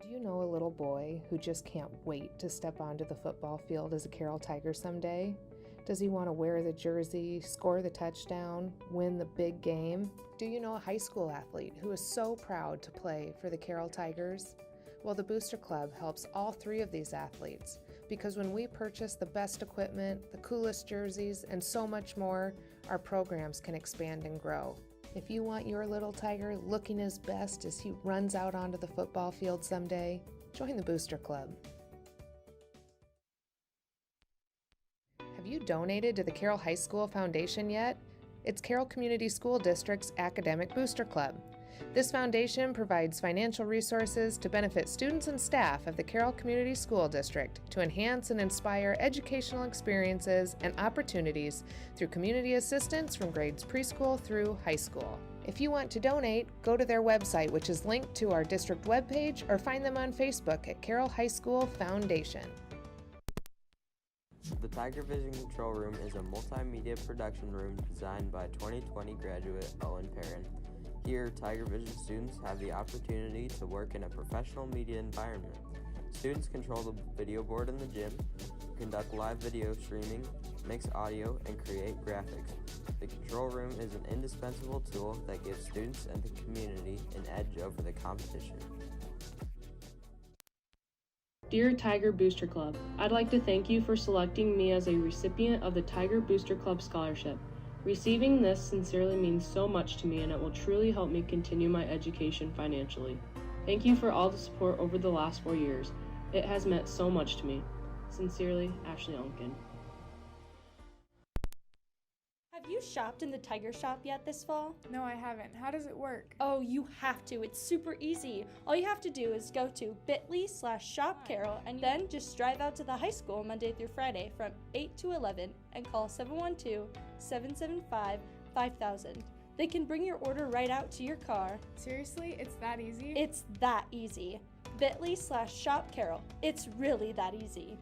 Do you know a little boy who just can't wait to step onto the football field as a Carroll Tiger someday? Does he want to wear the jersey, score the touchdown, win the big game? Do you know a high school athlete who is so proud to play for the Carroll Tigers? Well, the Booster Club helps all three of these athletes because when we purchase the best equipment, the coolest jerseys, and so much more, our programs can expand and grow. If you want your little tiger looking his best as he runs out onto the football field someday, join the Booster Club. Have you donated to the Carroll High School Foundation yet? It's Carroll Community School District's Academic Booster Club. This foundation provides financial resources to benefit students and staff of the Carroll Community School District to enhance and inspire educational experiences and opportunities through community assistance from grades preschool through high school. If you want to donate, go to their website, which is linked to our district webpage, or find them on Facebook at Carroll High School Foundation. The Tiger Vision Control Room is a multimedia production room designed by 2020 graduate Owen Perrin. Here, Tiger Vision students have the opportunity to work in a professional media environment. Students control the video board in the gym, conduct live video streaming, mix audio, and create graphics. The control room is an indispensable tool that gives students and the community an edge over the competition. Dear Tiger Booster Club, I'd like to thank you for selecting me as a recipient of the Tiger Booster Club Scholarship. Receiving this sincerely means so much to me, and it will truly help me continue my education financially. Thank you for all the support over the last 4 years. It has meant so much to me. Sincerely, Ashley Onken. Have you shopped in the Tiger Shop yet this fall? No, I haven't. How does it work? Oh, you have to. It's super easy. All you have to do is go to bit.ly/shopcarroll and then just drive out to the high school Monday through Friday from 8 to 11 and call 712-775-5000. They can bring your order right out to your car. Seriously? It's that easy? It's that easy. bit.ly/shopcarroll. It's really that easy.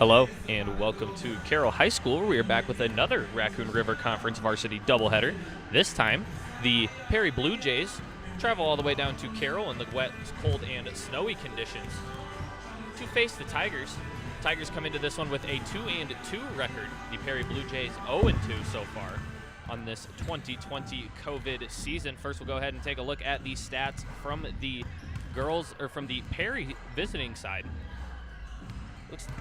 Hello, and welcome to Carroll High School. We are back with another Raccoon River Conference varsity doubleheader. This time, the Perry Blue Jays travel all the way down to Carroll in the wet, cold, and snowy conditions to face the Tigers. Tigers come into this one with a 2-2 record. The Perry Blue Jays 0-2 so far on this 2020 COVID season. First, we'll go ahead and take a look at the stats from the girls, or from the Perry visiting side.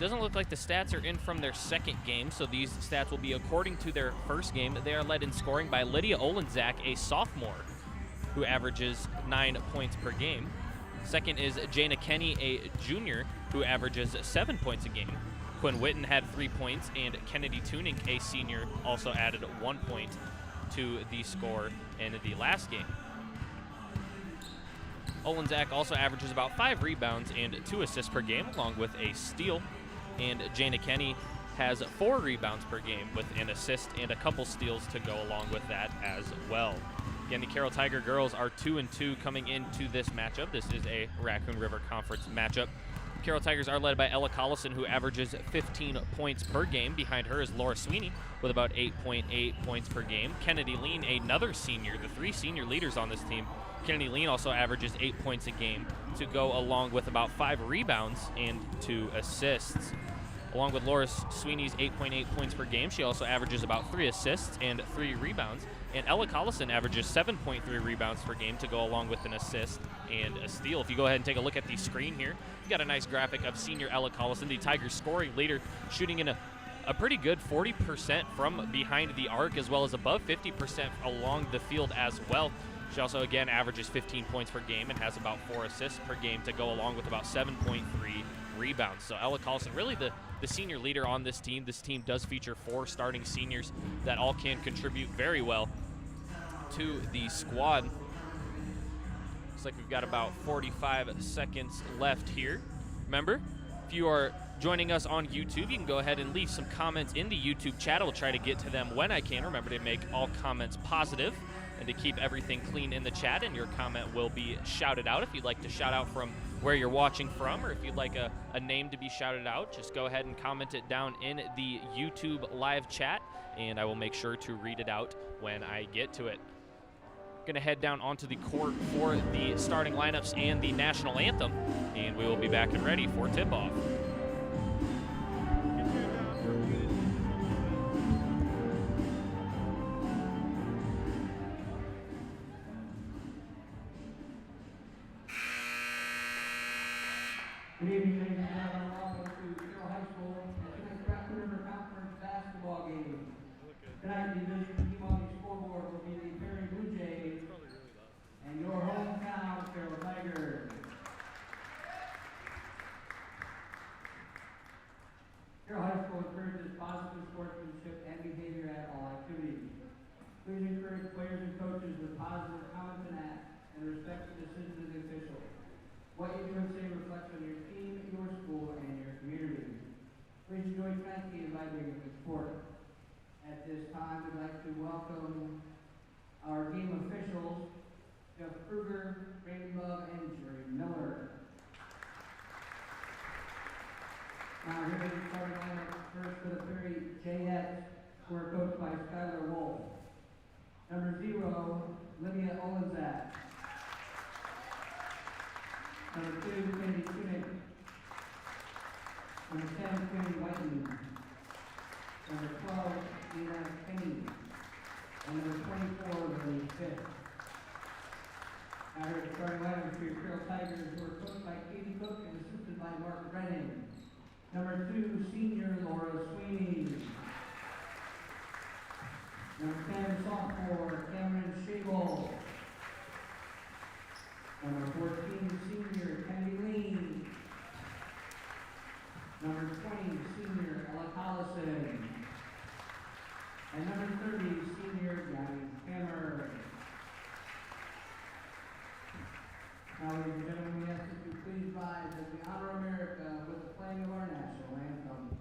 Doesn't look like the stats are in from their second game, so these stats will be according to their first game. They are led in scoring by Lydia Olenzak, a sophomore, who averages 9 points per game. Second is Jana Kenny, a junior, who averages 7 points a game. Quinn Witten had 3 points, and Kennedy Tuning, a senior, also added 1 point to the score in the last game. Olenzak also averages about 5 rebounds and 2 assists per game, along with a steal. And Jana Kenny has 4 rebounds per game with an assist and a couple steals to go along with that as well. Again, the Carroll Tiger girls are 2-2 coming into this matchup. This is a Raccoon River Conference matchup. Carroll Tigers are led by Ella Collison, who averages 15 points per game. Behind her is Laura Sweeney with about 8.8 points per game. Kennedy Lean, another senior, the 3 senior leaders on this team. Kennedy Lean also averages 8 points a game to go along with about 5 rebounds and 2 assists. Along with Laura Sweeney's 8.8 points per game, she also averages about 3 assists and 3 rebounds. And Ella Collison averages 7.3 rebounds per game to go along with an assist and a steal. If you go ahead and take a look at the screen here, you've got a nice graphic of senior Ella Collison, the Tigers scoring leader, shooting in a pretty good 40% from behind the arc, as well as above 50% along the field as well. She also, again, averages 15 points per game and has about 4 assists per game to go along with about 7.3 rebounds. So Ella Collison, really the senior leader on this team. This team does feature 4 starting seniors that all can contribute very well to the squad. Looks like we've got about 45 seconds left here. Remember, if you are joining us on YouTube, you can go ahead and leave some comments in the YouTube chat. I'll try to get to them when I can. Remember to make all comments positive and to keep everything clean in the chat, and your comment will be shouted out. If you'd like to shout out from where you're watching from, or if you'd like a name to be shouted out, just go ahead and comment it down in the YouTube live chat, and I will make sure to read it out when I get to it. Going to head down onto the court for the starting lineups and the national anthem, and we will be back and ready for tip-off. Good evening, ladies and gentlemen. Welcome to Carroll High School and tonight's Raccoon River Conference basketball game. Tonight, the division team on the scoreboard will be the Perry Blue Jays and your hometown Carroll Tigers. Carroll High School encourages positive sportsmanship and behavior at all activities. Please encourage players and coaches with positive comments and acts, and respect the decisions of the officials. What you do and say reflects on your team, your school, and your community. Please enjoy tonight's game by being a sport. At this time, we'd like to welcome our game officials, Jeff Kruger, Randy Love, and Jerry Miller. Now, here is the starting lineup. First for the Perry Jayettes, who are coached by Skylar Wolf. Number 0, Lydia Olenzak. Number 2, Kennedy Tuning. Number 10, Quinn Whiten. Number 12, Nina Kenny. And number 24, Lily Fitz. Now here at the starting lineup for your Carroll Tigers, who are coached by Katie Cook and assisted by Mark Redding. Number 2, senior Laura Sweeney. Number 10, sophomore Cameron Shable. Number 14, senior Kennedy Lean. Number 20, senior Ella Collison. And number 30, senior Gabby Hammer. Now, ladies and gentlemen, we ask that you please rise as we honor America with the playing of our national anthem.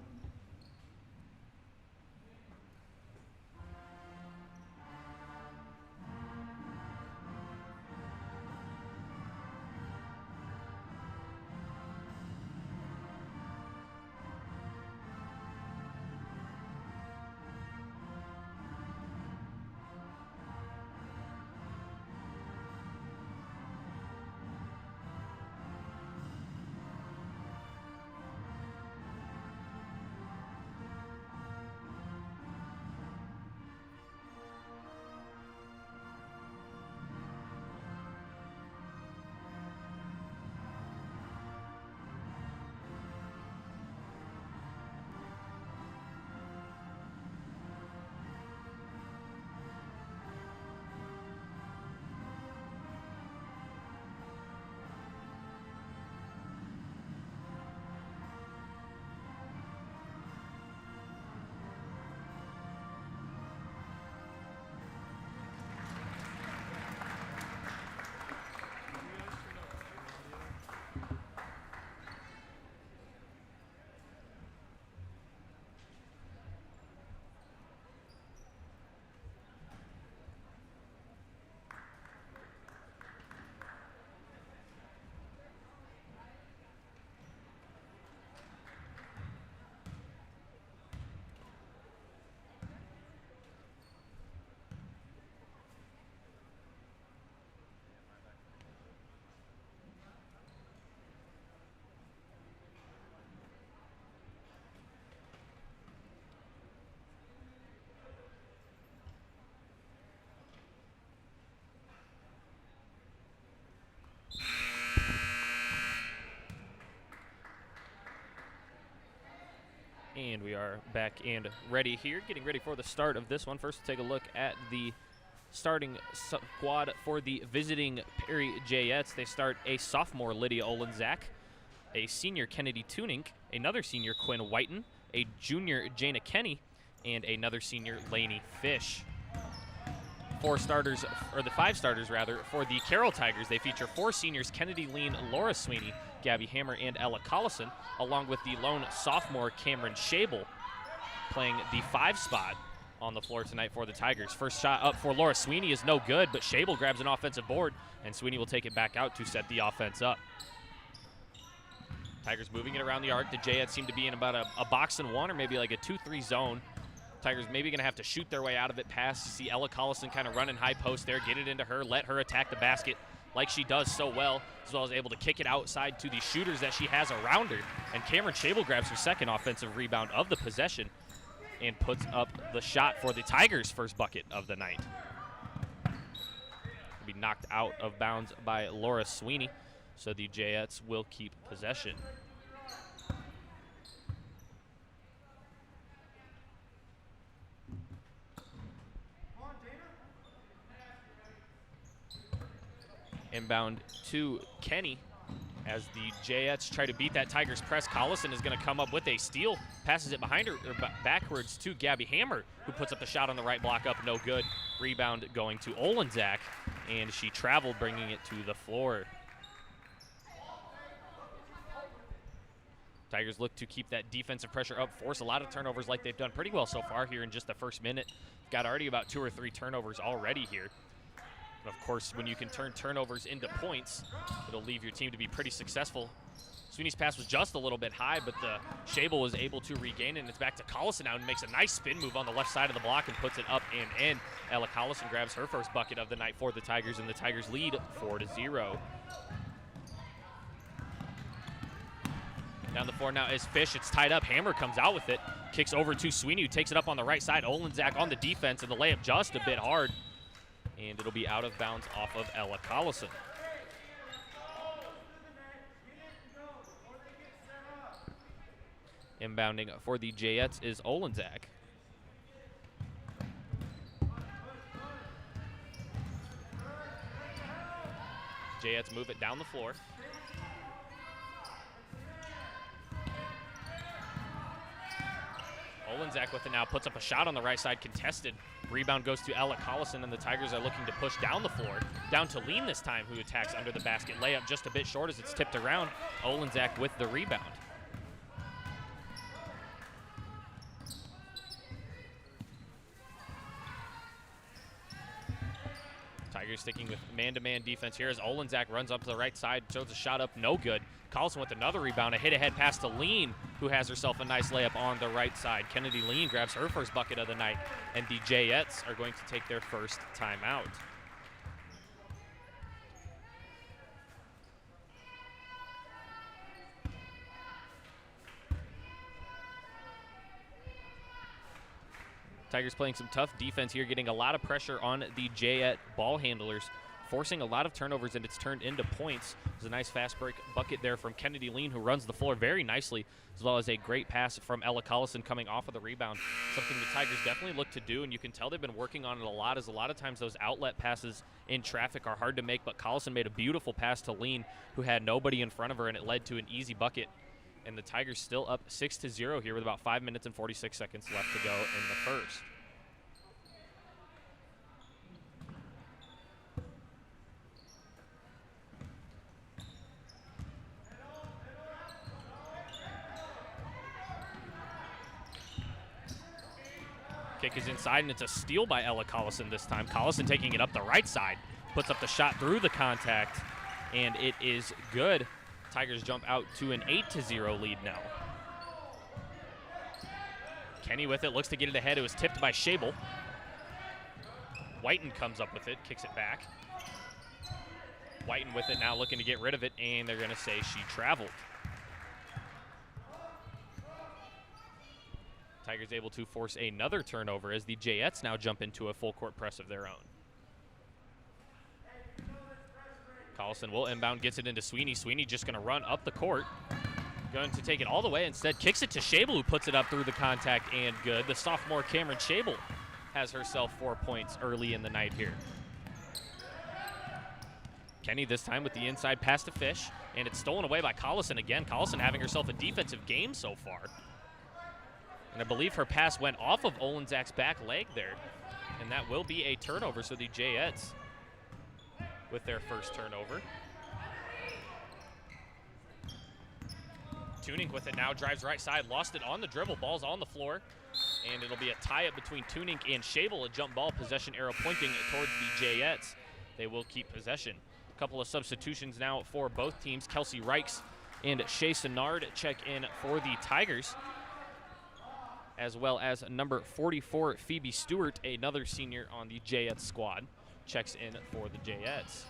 And we are back and ready here, getting ready for the start of this one. First, we'll take a look at the starting squad for the visiting Perry Jayettes. They start a sophomore, Lydia Olenzak, a senior, Kennedy Tunink, another senior, Quinn Whiten, a junior, Jana Kenny, and another senior, Lainey Fish. Five starters rather, for the Carroll Tigers. They feature 4 seniors, Kennedy Lean, Laura Sweeney, Gabby Hammer, and Ella Collison, along with the lone sophomore, Cameron Schabel, playing the 5 spot on the floor tonight for the Tigers. First shot up for Laura Sweeney is no good, but Schabel grabs an offensive board, and Sweeney will take it back out to set the offense up. Tigers moving it around the arc. The Jayettes seem to be in about a box and one, or maybe like a 2-3 zone. Tigers maybe going to have to shoot their way out of it. Pass. You see Ella Collison kind of running high post there. Get it into her. Let her attack the basket like she does so well, as well as able to kick it outside to the shooters that she has around her. And Cameron Schabel grabs her second offensive rebound of the possession and puts up the shot for the Tigers' first bucket of the night. Will be knocked out of bounds by Laura Sweeney, so the Jayettes will keep possession. Inbound to Kenny as the Jayettes try to beat that Tigers press. Collison is going to come up with a steal, passes it behind her, or backwards to Gabby Hammer, who puts up the shot on the right block up, no good. Rebound going to Olenzak, and she traveled, bringing it to the floor. Tigers look to keep that defensive pressure up, force a lot of turnovers like they've done pretty well so far here in just the first minute. Got already about 2 or 3 turnovers already here. And of course, when you can turn turnovers into points, it'll leave your team to be pretty successful. Sweeney's pass was just a little bit high, but the Schabel was able to regain it, and it's back to Collison now and makes a nice spin move on the left side of the block and puts it up and in. Ella Collison grabs her first bucket of the night for the Tigers, and the Tigers lead 4-0. Down the floor now is Fish. It's tied up. Hammer comes out with it. Kicks over to Sweeney, who takes it up on the right side. Olenzak on the defense, and the layup just a bit hard. And it'll be out of bounds off of Ella Collison. Inbounding for the Jayettes is Olenzak. Jayettes move it down the floor. Olenzak with it now, puts up a shot on the right side, contested. Rebound goes to Ella Collison, and the Tigers are looking to push down the floor. Down to Lean this time, who attacks under the basket. Layup just a bit short as it's tipped around. Olenzak with the rebound. Tigers sticking with man-to-man defense here as Olenzak runs up to the right side, throws a shot up, no good. Collison with another rebound, a hit-ahead pass to Lean, who has herself a nice layup on the right side. Kennedy Lean grabs her first bucket of the night, and the Jayettes are going to take their first timeout. Tigers playing some tough defense here, getting a lot of pressure on the Jayette ball handlers, forcing a lot of turnovers, and it's turned into points. There's a nice fast break bucket there from Kennedy Lean, who runs the floor very nicely, as well as a great pass from Ella Collison coming off of the rebound. Something the Tigers definitely look to do, and you can tell they've been working on it a lot, as a lot of times those outlet passes in traffic are hard to make, but Collison made a beautiful pass to Lean, who had nobody in front of her, and it led to an easy bucket. And the Tigers still up 6-0 here with about 5 minutes and 46 seconds left to go in the first. Kick is inside, and it's a steal by Ella Collison this time. Collison taking it up the right side, puts up the shot through the contact, and it is good. Tigers jump out to an 8-0 lead now. Kenny with it, looks to get it ahead. It was tipped by Schabel. Whiten comes up with it, kicks it back. Whiten with it now, looking to get rid of it, and they're going to say she traveled. Tigers able to force another turnover as the Jayettes now jump into a full court press of their own. Collison will inbound, gets it into Sweeney. Sweeney just going to run up the court. going to take it all the way. Instead, kicks it to Shable, who puts it up through the contact and good. The sophomore Cameron Shable has herself 4 points early in the night here. Kenny this time with the inside pass to Fish, and it's stolen away by Collison again. Collison having herself a defensive game so far. And I believe her pass went off of Olenzak's back leg there, and that will be a turnover, so the Jayettes with their first turnover. Tuning with it now, drives right side, lost it on the dribble, ball's on the floor, and it'll be a tie-up between Tuning and Shable, a jump ball, possession arrow pointing towards the Jayettes. They will keep possession. A couple of substitutions now for both teams. Kelsey Reichs and Shea Senard check in for the Tigers, as well as number 44, Phoebe Stewart, another senior on the Jayettes squad, checks in for the Jayettes.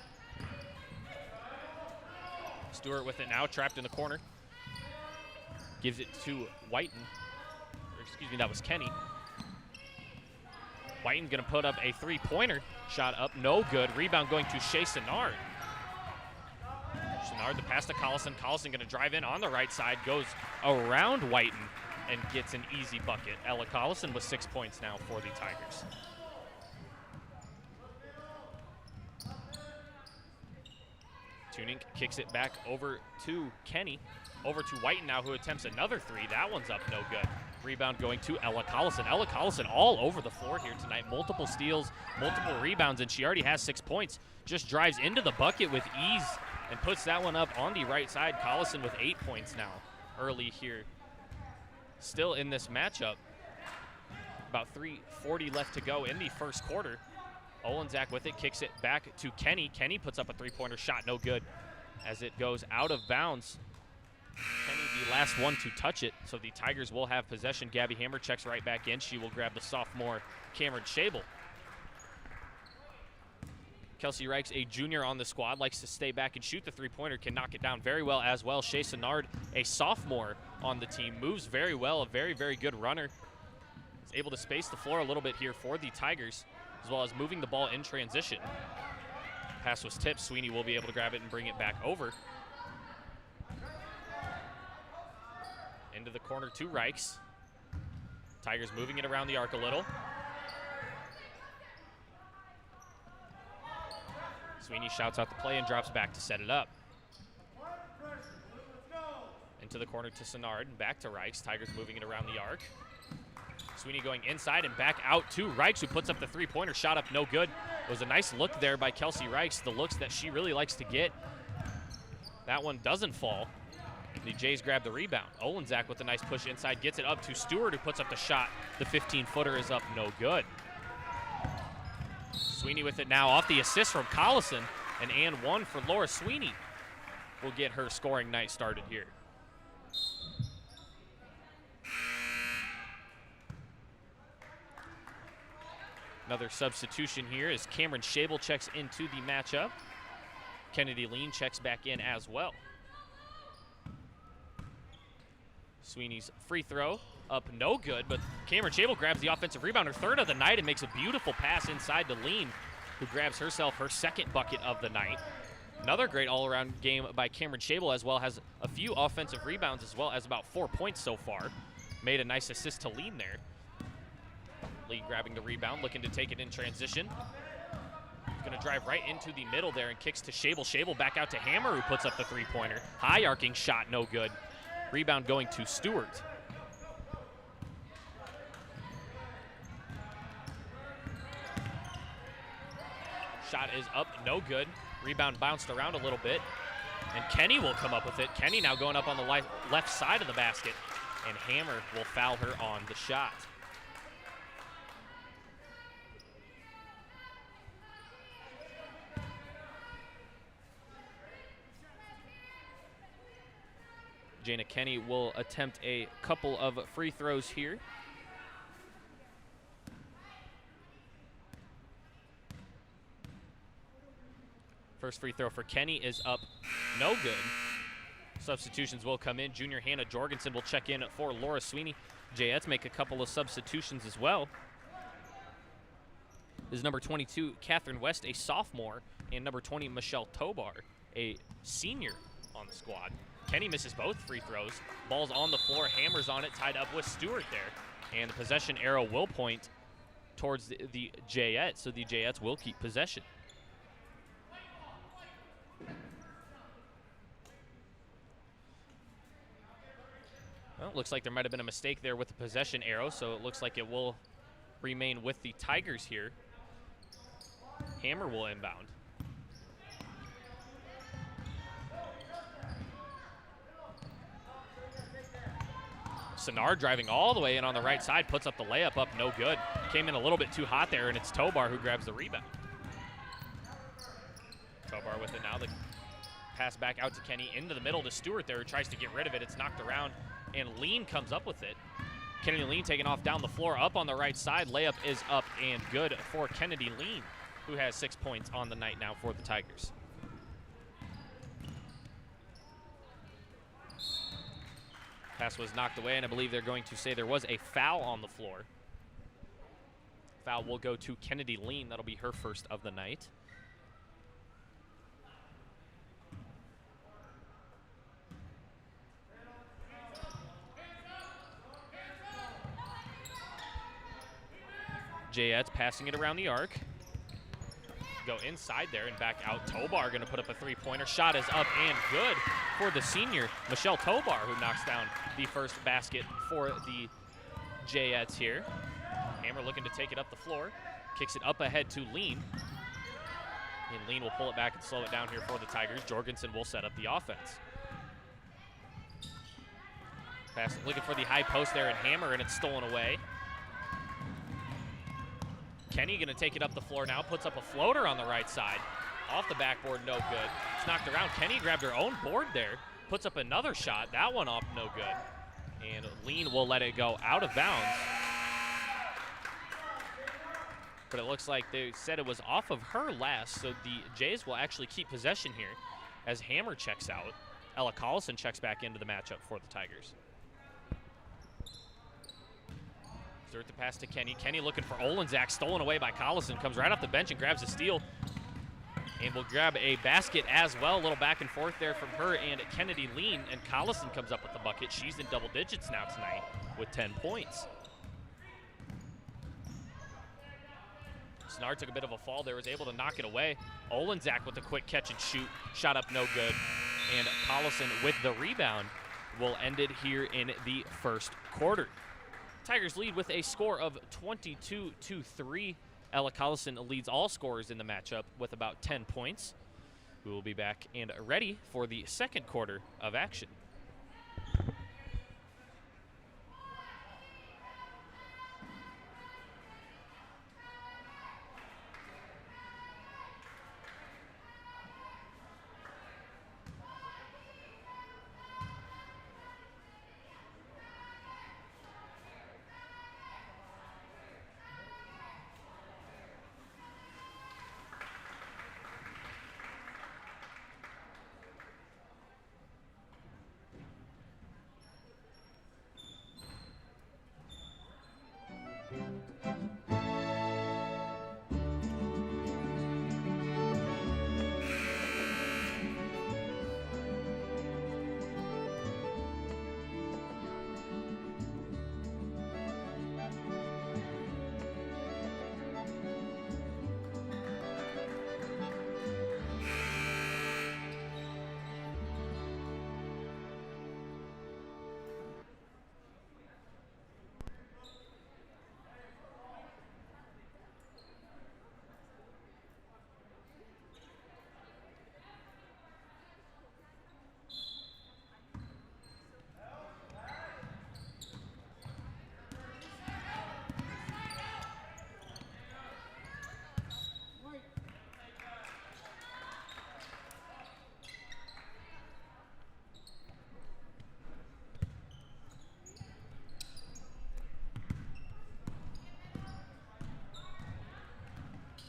Stewart with it now, trapped in the corner. Gives it to Whiten, or excuse me, that was Kenny. Whiten's gonna put up a three-pointer. Shot up, no good. Rebound going to Shea Senard. Senard, the pass to Collison. Collison gonna drive in on the right side, goes around Whiten and gets an easy bucket. Ella Collison with 6 points now for the Tigers. Tuning kicks it back over to Kenny. Over to Whiten now, who attempts another three. That one's up, no good. Rebound going to Ella Collison. Ella Collison all over the floor here tonight. Multiple steals, multiple rebounds, and she already has 6 points. Just drives into the bucket with ease and puts that one up on the right side. Collison with 8 points now early here. Still in this matchup. About 3:40 left to go in the first quarter. Olenzak with it, kicks it back to Kenny. Kenny puts up a three-pointer shot, no good, as it goes out of bounds. Kenny the last one to touch it, so the Tigers will have possession. Gabby Hammer checks right back in. She will grab the sophomore Cameron Shable. Kelsey Reichs, a junior on the squad, likes to stay back and shoot the three-pointer, can knock it down very well as well. Shea Senard, a sophomore on the team, moves very well, a very, very good runner. Is able to space the floor a little bit here for the Tigers, as well as moving the ball in transition. Pass was tipped. Sweeney will be able to grab it and bring it back over. Into the corner to Reichs. Tigers moving it around the arc a little. Sweeney shouts out the play and drops back to set it up. Into the corner to Senard and back to Reichs. Tigers moving it around the arc. Sweeney going inside and back out to Reichs, who puts up the three-pointer. Shot up, no good. It was a nice look there by Kelsey Reichs, the looks that she really likes to get. That one doesn't fall. The Jays grab the rebound. Olenzak with a nice push inside, gets it up to Stewart, who puts up the shot. The 15-footer is up, no good. Sweeney with it now off the assist from Collison, and one for Laura Sweeney will get her scoring night started here. Another substitution here as Cameron Shable checks into the matchup. Kennedy Lean checks back in as well. Sweeney's free throw up, no good, but Cameron Shable grabs the offensive rebound, her third of the night, and makes a beautiful pass inside to Lean, who grabs herself her second bucket of the night. Another great all-around game by Cameron Shable, as well has a few offensive rebounds, as well as about 4 points so far. Made a nice assist to Lean there. Lee grabbing the rebound, looking to take it in transition. Going to drive right into the middle there and kicks to Shable. Shable back out to Hammer, who puts up the three-pointer. High arcing shot, no good. Rebound going to Stewart. Shot is up, no good. Rebound bounced around a little bit. And Kenny will come up with it. Kenny now going up on the left side of the basket. And Hammer will foul her on the shot. Jana Kenny will attempt a couple of free throws here. First free throw for Kenny is up, no good. Substitutions will come in. Junior Hannah Jorgensen will check in for Laura Sweeney. Jayettes make a couple of substitutions as well. This is number 22, Catherine West, a sophomore, and number 20, Michelle Tobar, a senior on the squad. Kenny misses both free throws. Ball's on the floor, hammers on it, tied up with Stewart there. And the possession arrow will point towards the Jayettes, so the Jayettes will keep possession. Well, it looks like there might have been a mistake there with the possession arrow, so it looks like it will remain with the Tigers here. Hammer will inbound. Senard driving all the way in on the right side, puts up the layup, up no good. Came in a little bit too hot there, and it's Tobar who grabs the rebound. Tobar with it now. The pass back out to Kenny, into the middle to Stewart there, who tries to get rid of it. It's knocked around, and Lean comes up with it. Kennedy Lean taking off down the floor, up on the right side. Layup is up and good for Kennedy Lean, who has 6 points on the night now for the Tigers. Pass was knocked away, and I believe they're going to say there was a foul on the floor. Foul will go to Kennedy Lean. That'll be her first of the night. Jayettes passing it around the arc. Go inside there and back out. Tobar going to put up a three-pointer. Shot is up and good for the senior, Michelle Tobar, who knocks down the first basket for the Jayettes here. Hammer looking to take it up the floor. Kicks it up ahead to Lean. And Lean will pull it back and slow it down here for the Tigers. Jorgensen will set up the offense. Pass looking for the high post there and Hammer, and it's stolen away. Kenny going to take it up the floor now, puts up a floater on the right side. Off the backboard, no good. It's knocked around. Kenny grabbed her own board there, puts up another shot. That one off, no good. And Lean will let it go out of bounds. But it looks like they said it was off of her last, so the Jays will actually keep possession here as Hammer checks out. Ella Collison checks back into the matchup for the Tigers. Start the pass to Kenny. Kenny looking for Olenczak, stolen away by Collison. Comes right off the bench and grabs a steal. And will grab a basket as well. A little back and forth there from her and Kennedy Lean. And Collison comes up with the bucket. She's in double digits now tonight with 10 points. Snard took a bit of a fall there, was able to knock it away. Olenczak with a quick catch and shoot. Shot up no good. And Collison with the rebound will end it here in the first quarter. Tigers lead with a score of 22-3. Ella Collison leads all scorers in the matchup with about 10 points. We will be back and ready for the second quarter of action.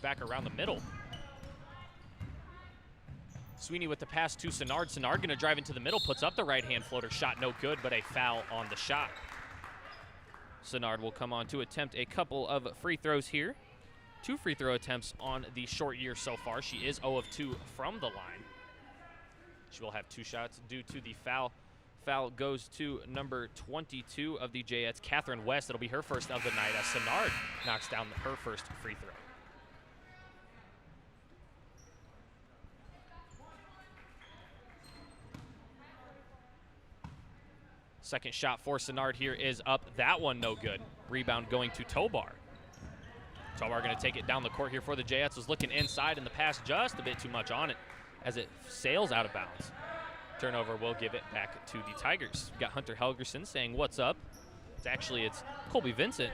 Back around the middle. Sweeney with the pass to Senard. Senard going to drive into the middle, puts up the right-hand floater. Shot no good, but a foul on the shot. Senard will come on to attempt a couple of free throws here. 2 free throw attempts on the short year so far. She is 0 of 2 from the line. She will have 2 shots due to the foul. Foul goes to number 22 of the Jayettes, Catherine West. It'll be her first of the night as Senard knocks down her first free throw. Second shot for Senard here is up. That one no good. Rebound going to Tobar. Tobar going to take it down the court here for the Jayettes. Was looking inside and the pass just a bit too much on it as it sails out of bounds. Turnover will give it back to the Tigers. We've got Hunter Helgerson saying, "What's up?" It's Colby Vincent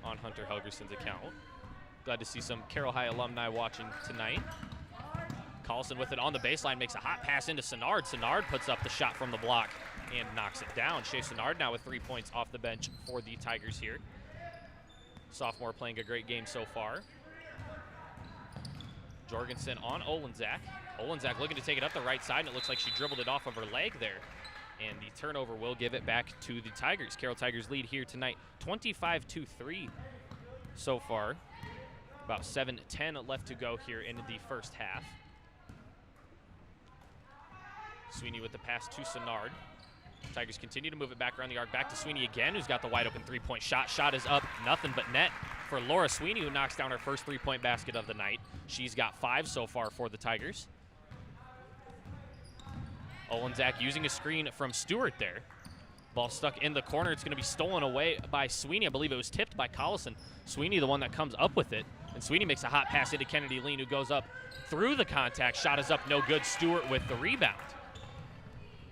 on Hunter Helgerson's account. Glad to see some Carroll High alumni watching tonight. Carlson with it on the baseline, makes a hot pass into Senard. Senard puts up the shot from the block and knocks it down. Shea Senard now with 3 points off the bench for the Tigers here. Sophomore playing a great game so far. Jorgensen on Olenzak. Olenzak looking to take it up the right side, and it looks like she dribbled it off of her leg there. And the turnover will give it back to the Tigers. Carroll Tigers lead here tonight 25-3 so far. About 7:10 left to go here in the first half. Sweeney with the pass to Senard. Tigers continue to move it back around the arc. Back to Sweeney again, who's got the wide open 3-point shot. Shot is up, nothing but net for Laura Sweeney, who knocks down her first 3-point basket of the night. She's got 5 so far for the Tigers. Olenzak using a screen from Stewart there. Ball stuck in the corner. It's going to be stolen away by Sweeney. I believe it was tipped by Collison. Sweeney the one that comes up with it. And Sweeney makes a hot pass into Kennedy Lean, who goes up through the contact. Shot is up, no good. Stewart with the rebound.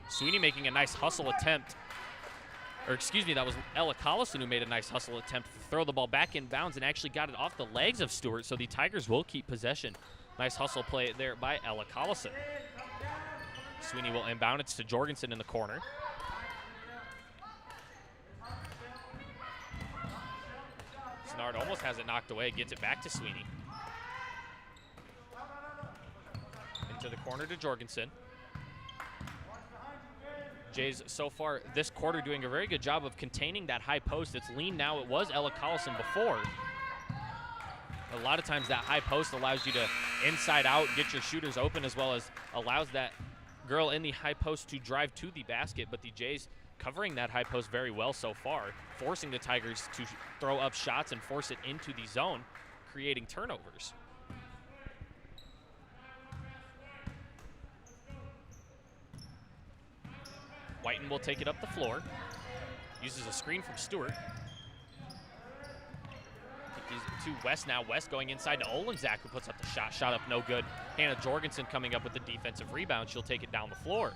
Sweeney making a nice hustle attempt. Or excuse me, that was Ella Collison who made a nice hustle attempt to throw the ball back in bounds and actually got it off the legs of Stewart. So the Tigers will keep possession. Nice hustle play there by Ella Collison. Sweeney will inbound. It's to Jorgensen in the corner. Senard almost has it knocked away, gets it back to Sweeney. Into the corner to Jorgensen. Jays so far this quarter doing a very good job of containing that high post. It's Lean now. It was Ella Collison before. A lot of times that high post allows you to inside out, get your shooters open, as well as allows that girl in the high post to drive to the basket, but the Jays covering that high post very well so far, forcing the Tigers to throw up shots and force it into the zone, creating turnovers. Whiten will take it up the floor, uses a screen from Stewart. To West now. West going inside to Olenzak, who puts up the shot. Shot up no good. Hannah Jorgensen coming up with the defensive rebound. She'll take it down the floor.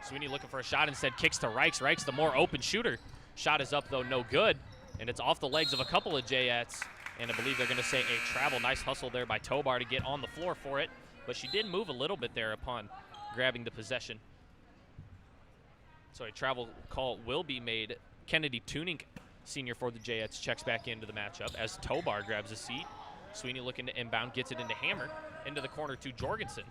Sweeney looking for a shot, instead kicks to Reichs. Reichs the more open shooter. Shot is up though, no good. And it's off the legs of a couple of Jayettes. And I believe they're going to say a travel. Nice hustle there by Tobar to get on the floor for it. But she did move a little bit there upon grabbing the possession. So a travel call will be made. Kennedy Tuning, senior for the Jayettes, checks back into the matchup as Tobar grabs a seat. Sweeney looking to inbound, gets it into Hammer, into the corner to Jorgensen.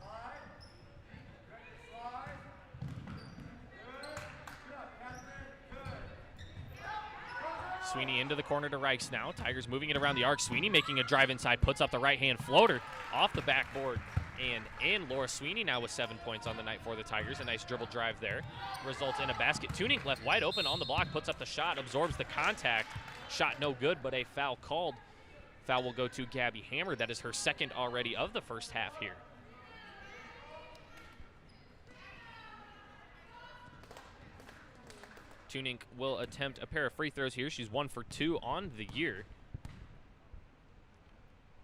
Sweeney into the corner to Reichs now. Tigers moving it around the arc. Sweeney making a drive inside, puts up the right-hand floater off the backboard and in. Laura Sweeney now with 7 points on the night for the Tigers. A nice dribble drive there. Results in a basket. Tuning left wide open on the block, puts up the shot, absorbs the contact. Shot no good, but a foul called. Foul will go to Gabby Hammer. That is her second already of the first half here. Tuning will attempt a pair of free throws here. She's 1 for 2 on the year.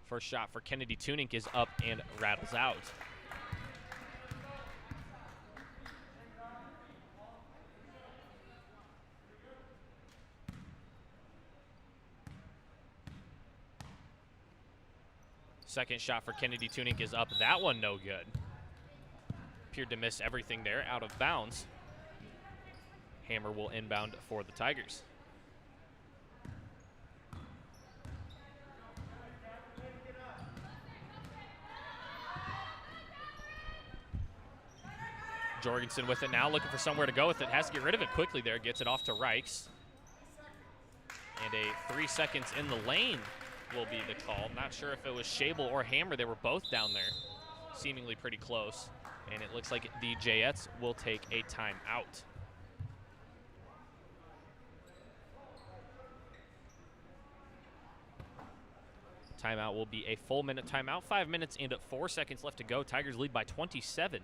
First shot for Kennedy Tuning is up and rattles out. Second shot for Kennedy Tuning is up. That one no good. Appeared to miss everything there, out of bounds. Hammer will inbound for the Tigers. Jorgensen with it now, looking for somewhere to go with it. Has to get rid of it quickly there. Gets it off to Reichs. And a 3 seconds in the lane will be the call. Not sure if it was Schabel or Hammer. They were both down there, seemingly pretty close. And it looks like the Jayettes will take a timeout. Timeout will be a full minute timeout. 5 minutes and 4 seconds left to go. Tigers lead by 27.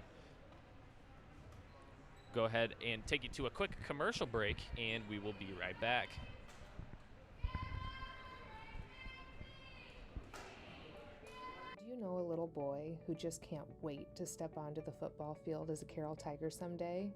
Go ahead and take you to a quick commercial break, and we will be right back. Do you know a little boy who just can't wait to step onto the football field as a Carroll Tiger someday?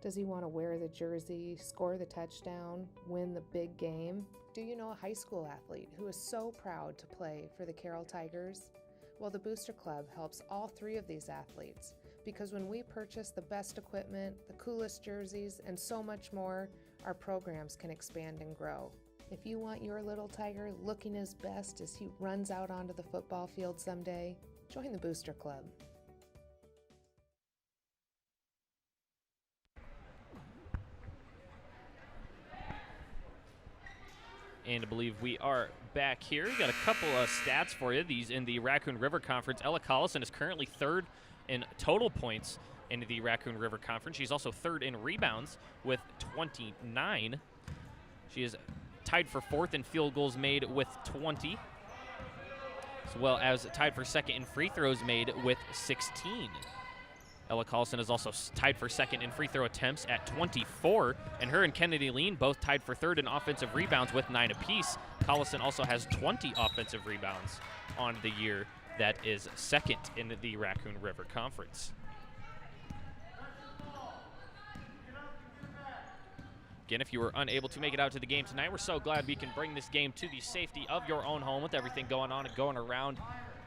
Does he want to wear the jersey, score the touchdown, win the big game? Do you know a high school athlete who is so proud to play for the Carroll Tigers? Well, the Booster Club helps all 3 of these athletes, because when we purchase the best equipment, the coolest jerseys, and so much more, our programs can expand and grow. If you want your little Tiger looking his best as he runs out onto the football field someday, join the Booster Club. And I believe we are back here. We got a couple of stats for you. These in the Raccoon River Conference. Ella Collison is currently 3rd in total points in the Raccoon River Conference. She's also 3rd in rebounds with 29. She is tied for 4th in field goals made with 20, as well as tied for 2nd in free throws made with 16. Ella Collison is also tied for 2nd in free throw attempts at 24, and her and Kennedy Lean both tied for 3rd in offensive rebounds with 9 apiece. Collison also has 20 offensive rebounds on the year. That is 2nd in the Raccoon River Conference. Again, if you were unable to make it out to the game tonight, we're so glad we can bring this game to the safety of your own home with everything going on and going around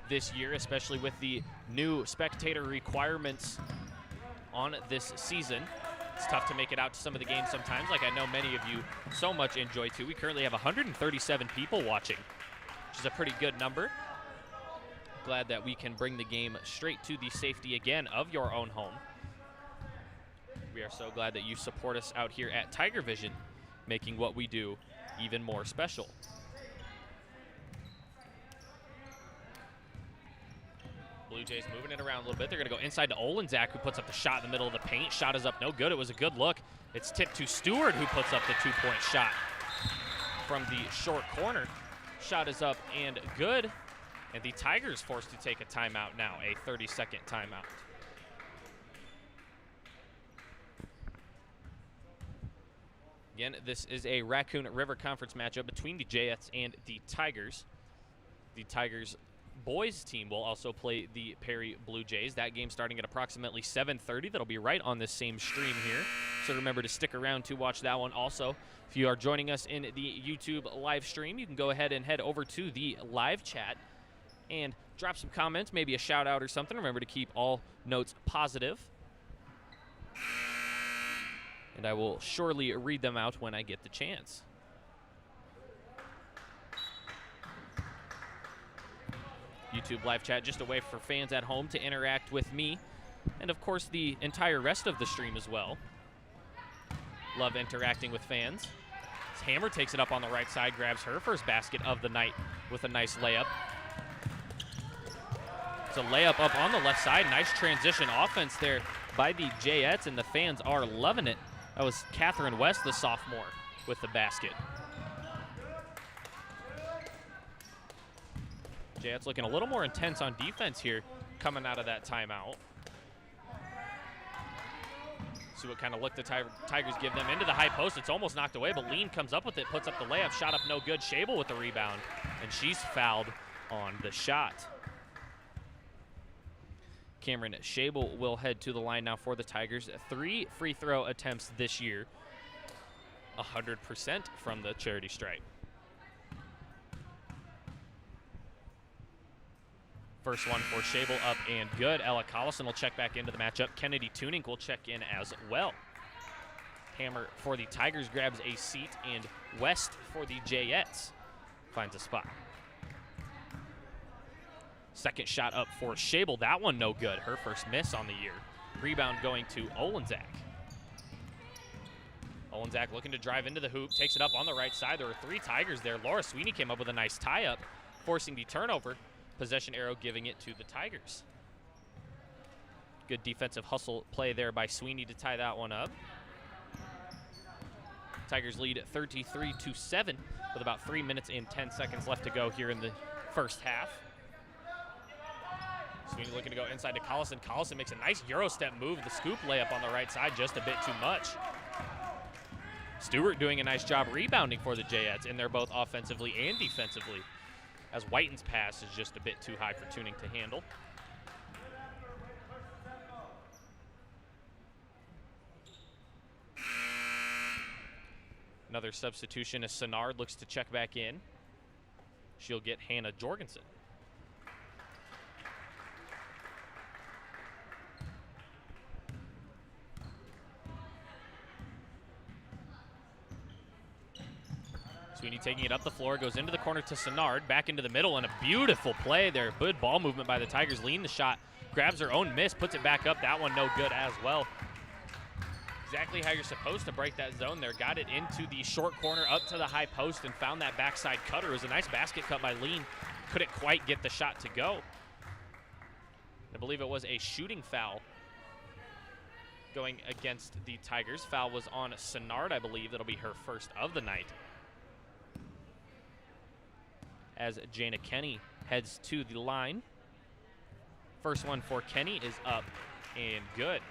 this year, especially with the new spectator requirements on this season. It's tough to make it out to some of the games sometimes, like I know many of you so much enjoy too. We currently have 137 people watching, which is a pretty good number. Glad that we can bring the game straight to the safety again of your own home. We are so glad that you support us out here at Tiger Vision, making what we do even more special. Blue Jays moving it around a little bit. They're going to go inside to Olenczak, who puts up the shot in the middle of the paint. Shot is up, no good. It was a good look. It's tipped to Stewart, who puts up the 2-point shot from the short corner. Shot is up and good. And the Tigers forced to take a timeout now, a 30-second timeout. Again, this is a Raccoon River Conference matchup between the Jayettes and the Tigers. The Tigers boys team will also play the Perry Blue Jays. That game starting at approximately 7:30. That'll be right on this same stream here. So remember to stick around to watch that one also. If you are joining us in the YouTube live stream, you can go ahead and head over to the live chat and drop some comments, maybe a shout out or something. Remember to keep all notes positive. And I will surely read them out when I get the chance. YouTube live chat just a way for fans at home to interact with me and of course the entire rest of the stream as well. Love interacting with fans. As Hammer takes it up on the right side, grabs her first basket of the night with a nice layup. It's a layup up on the left side. Nice transition offense there by the Jayettes, and the fans are loving it. That was Catherine West, the sophomore, with the basket. Jayettes looking a little more intense on defense here coming out of that timeout. See what kind of look the Tigers give them into the high post. It's almost knocked away, but Lean comes up with it, puts up the layup, shot up no good. Shable with the rebound, and she's fouled on the shot. Cameron Shable will head to the line now for the Tigers. 3 free throw attempts this year, 100% from the charity stripe. First one for Shable up and good. Ella Collison will check back into the matchup. Kennedy Tunink will check in as well. Hammer for the Tigers grabs a seat, and West for the Jayettes finds a spot. Second shot up for Shable. That one no good. Her first miss on the year. Rebound going to Olenczak. Olenczak looking to drive into the hoop. Takes it up on the right side. There were 3 Tigers there. Laura Sweeney came up with a nice tie-up, forcing the turnover. Possession arrow giving it to the Tigers. Good defensive hustle play there by Sweeney to tie that one up. Tigers lead 33-7 with about 3 minutes and 10 seconds left to go here in the first half. Sweeney looking to go inside to Collison. Collison makes a nice Euro step move. The scoop layup on the right side, just a bit too much. Stewart doing a nice job rebounding for the Jayettes, and they're both offensively and defensively, as Whiten's pass is just a bit too high for Tuning to handle. Another substitution as Sennard looks to check back in. She'll get Hannah Jorgensen. Sweeney taking it up the floor, goes into the corner to Sennard, back into the middle, and a beautiful play there. Good ball movement by the Tigers. Lean the shot, grabs her own miss, puts it back up. That one no good as well. Exactly how you're supposed to break that zone there. Got it into the short corner, up to the high post, and found that backside cutter. It was a nice basket cut by Lean. Couldn't quite get the shot to go. I believe it was a shooting foul going against the Tigers. Foul was on Sennard, I believe. That'll be her first of the night, as Jana Kenny heads to the line. First one for Kenny is up and good.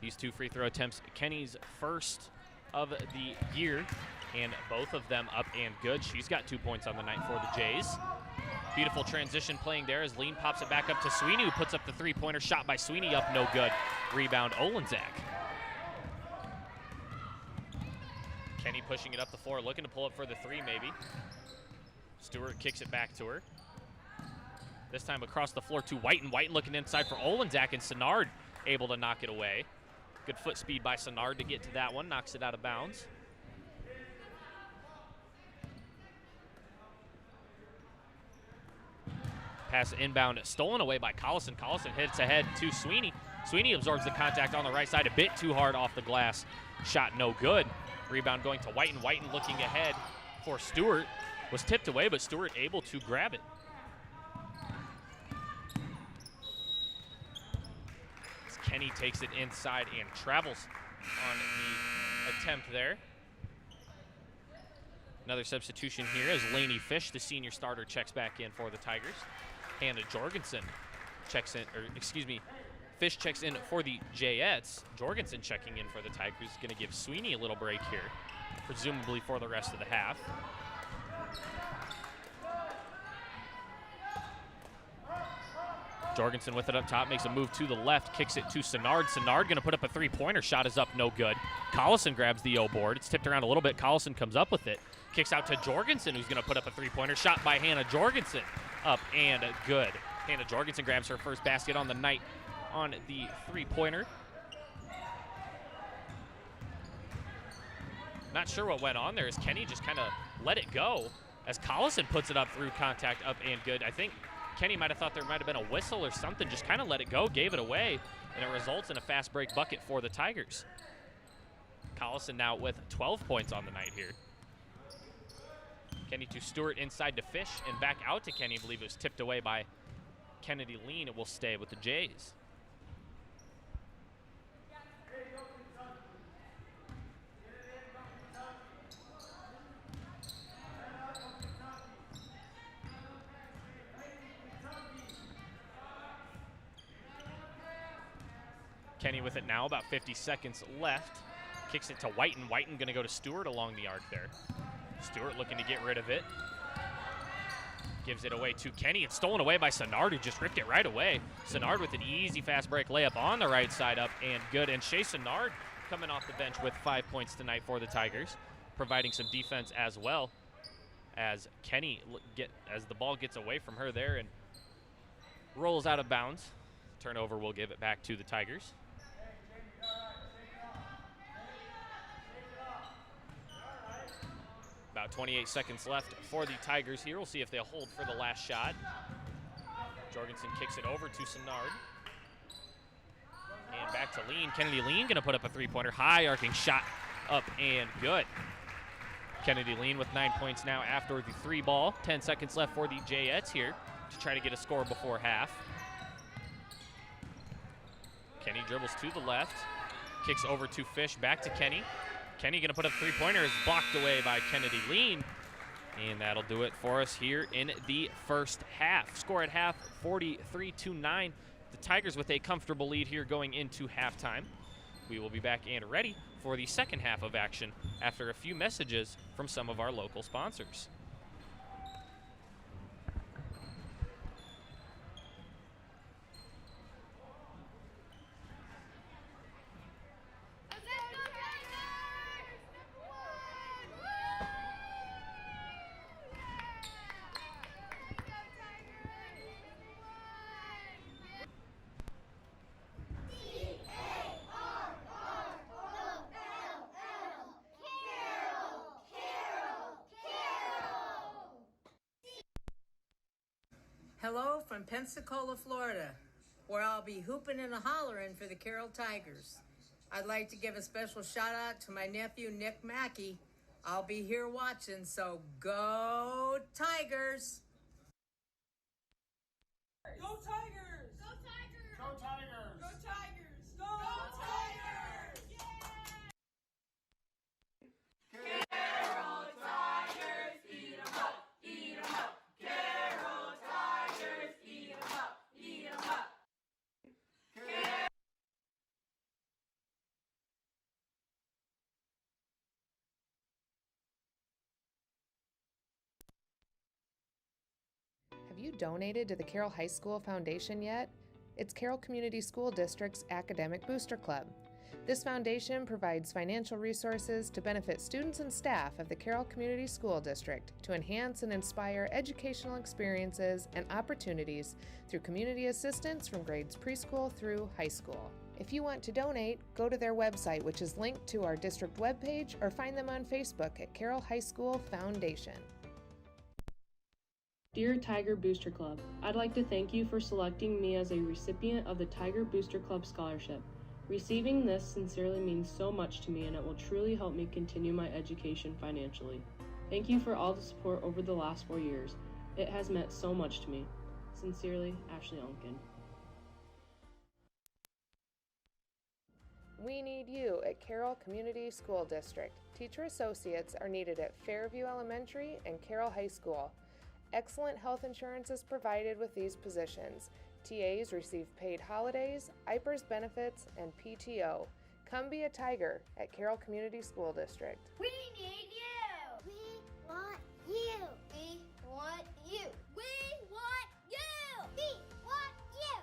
These two free throw attempts, Kenny's first of the year, and both of them up and good. She's got 2 points on the night for the Jays. Beautiful transition playing there as Lean pops it back up to Sweeney, who puts up the three-pointer. Shot by Sweeney, up no good. Rebound Olenczak. Kenny pushing it up the floor, looking to pull up for the three maybe. Stewart kicks it back to her. This time across the floor to Whiten. Whiten looking inside for Olenczak, and Sennard able to knock it away. Good foot speed by Sennard to get to that one, knocks it out of bounds. Pass inbound, stolen away by Collison. Collison hits ahead to Sweeney. Sweeney absorbs the contact on the right side, a bit too hard off the glass. Shot no good. Rebound going to Whiten. Whiten looking ahead for Stewart. Was tipped away, but Stewart able to grab it. Kenny takes it inside and travels on the attempt there. Another substitution here as Lainey Fish, the senior starter, checks back in for the Tigers. Hannah Jorgensen checks in, or excuse me, Fish checks in for the Jayettes. Jorgensen checking in for the Tigers. Going to give Sweeney a little break here, presumably for the rest of the half. Jorgensen with it up top, makes a move to the left, kicks it to Sennard. Sennard going to put up a three-pointer. Shot is up, no good. Collison grabs the O board. It's tipped around a little bit. Collison comes up with it. Kicks out to Jorgensen, who's going to put up a three-pointer. Shot by Hannah Jorgensen. Up and good. Hannah Jorgensen grabs her first basket on the night on the three-pointer. Not sure what went on there as Kenny just kind of let it go as Collison puts it up through contact, up and good. I think Kenny might have thought there might have been a whistle or something, just kind of let it go, gave it away, and it results in a fast break bucket for the Tigers. Collison now with 12 points on the night here. Kenny to Stewart, inside to Fish, and back out to Kenny. I believe it was tipped away by Kennedy Lean. It will stay with the Jays. Kenny with it now, about 50 seconds left. Kicks it to Whiten. Whiten going to go to Stewart along the arc there. Stewart looking to get rid of it. Gives it away to Kenny. It's stolen away by Sennard, who just ripped it right away. Sennard with an easy fast break layup on the right side, up and good. And Shea Sennard coming off the bench with 5 points tonight for the Tigers, providing some defense as well, as Kenny as the ball gets away from her there and rolls out of bounds. Turnover will give it back to the Tigers. About 28 seconds left for the Tigers here. We'll see if they'll hold for the last shot. Jorgensen kicks it over to Sennard. And back to Lean. Kennedy Lean going to put up a three-pointer. High arcing shot, up and good. Kennedy Lean with 9 points now after the three ball. 10 seconds left for the Jayettes here. to try to get a score before half. Kenny dribbles to the left, kicks over to Fish, back to Kenny. Kenny gonna put up three-pointer, is blocked away by Kennedy Lean. And that'll do it for us here in the first half. Score at half, 43-9. The Tigers with a comfortable lead here going into halftime. We will be back and ready for the second half of action after a few messages from some of our local sponsors. Hello from Pensacola, Florida, where I'll be hooping and hollering for the Carroll Tigers. I'd like to give a special shout out to my nephew, Nick Mackey. I'll be here watching, so go Tigers! Go Tigers! Go Tigers! Go Tigers! Go Tigers! Go Tigers! Yeah! Carroll Tigers, eat 'em up, eat 'em up. Carroll Tigers, eat 'em up, eat 'em up. Have you donated to the Carroll High School Foundation yet? It's Carroll Community School District's Academic Booster Club. This foundation provides financial resources to benefit students and staff of the Carroll Community School District to enhance and inspire educational experiences and opportunities through community assistance from grades preschool through high school. If you want to donate, go to their website, which is linked to our district webpage, or find them on Facebook at Carroll High School Foundation. Dear Tiger Booster Club, I'd like to thank you for selecting me as a recipient of the Tiger Booster Club Scholarship. Receiving this sincerely means so much to me, and it will truly help me continue my education financially. Thank you for all the support over the last 4 years. It has meant so much to me. Sincerely, Ashley Unkin. We need you at Carroll Community School District. Teacher associates are needed at Fairview Elementary and Carroll High School. Excellent health insurance is provided with these positions. TAs receive paid holidays, IPERS benefits, and PTO. Come be a Tiger at Carroll Community School District. We need you! We want you! We want you! We want you! We want you!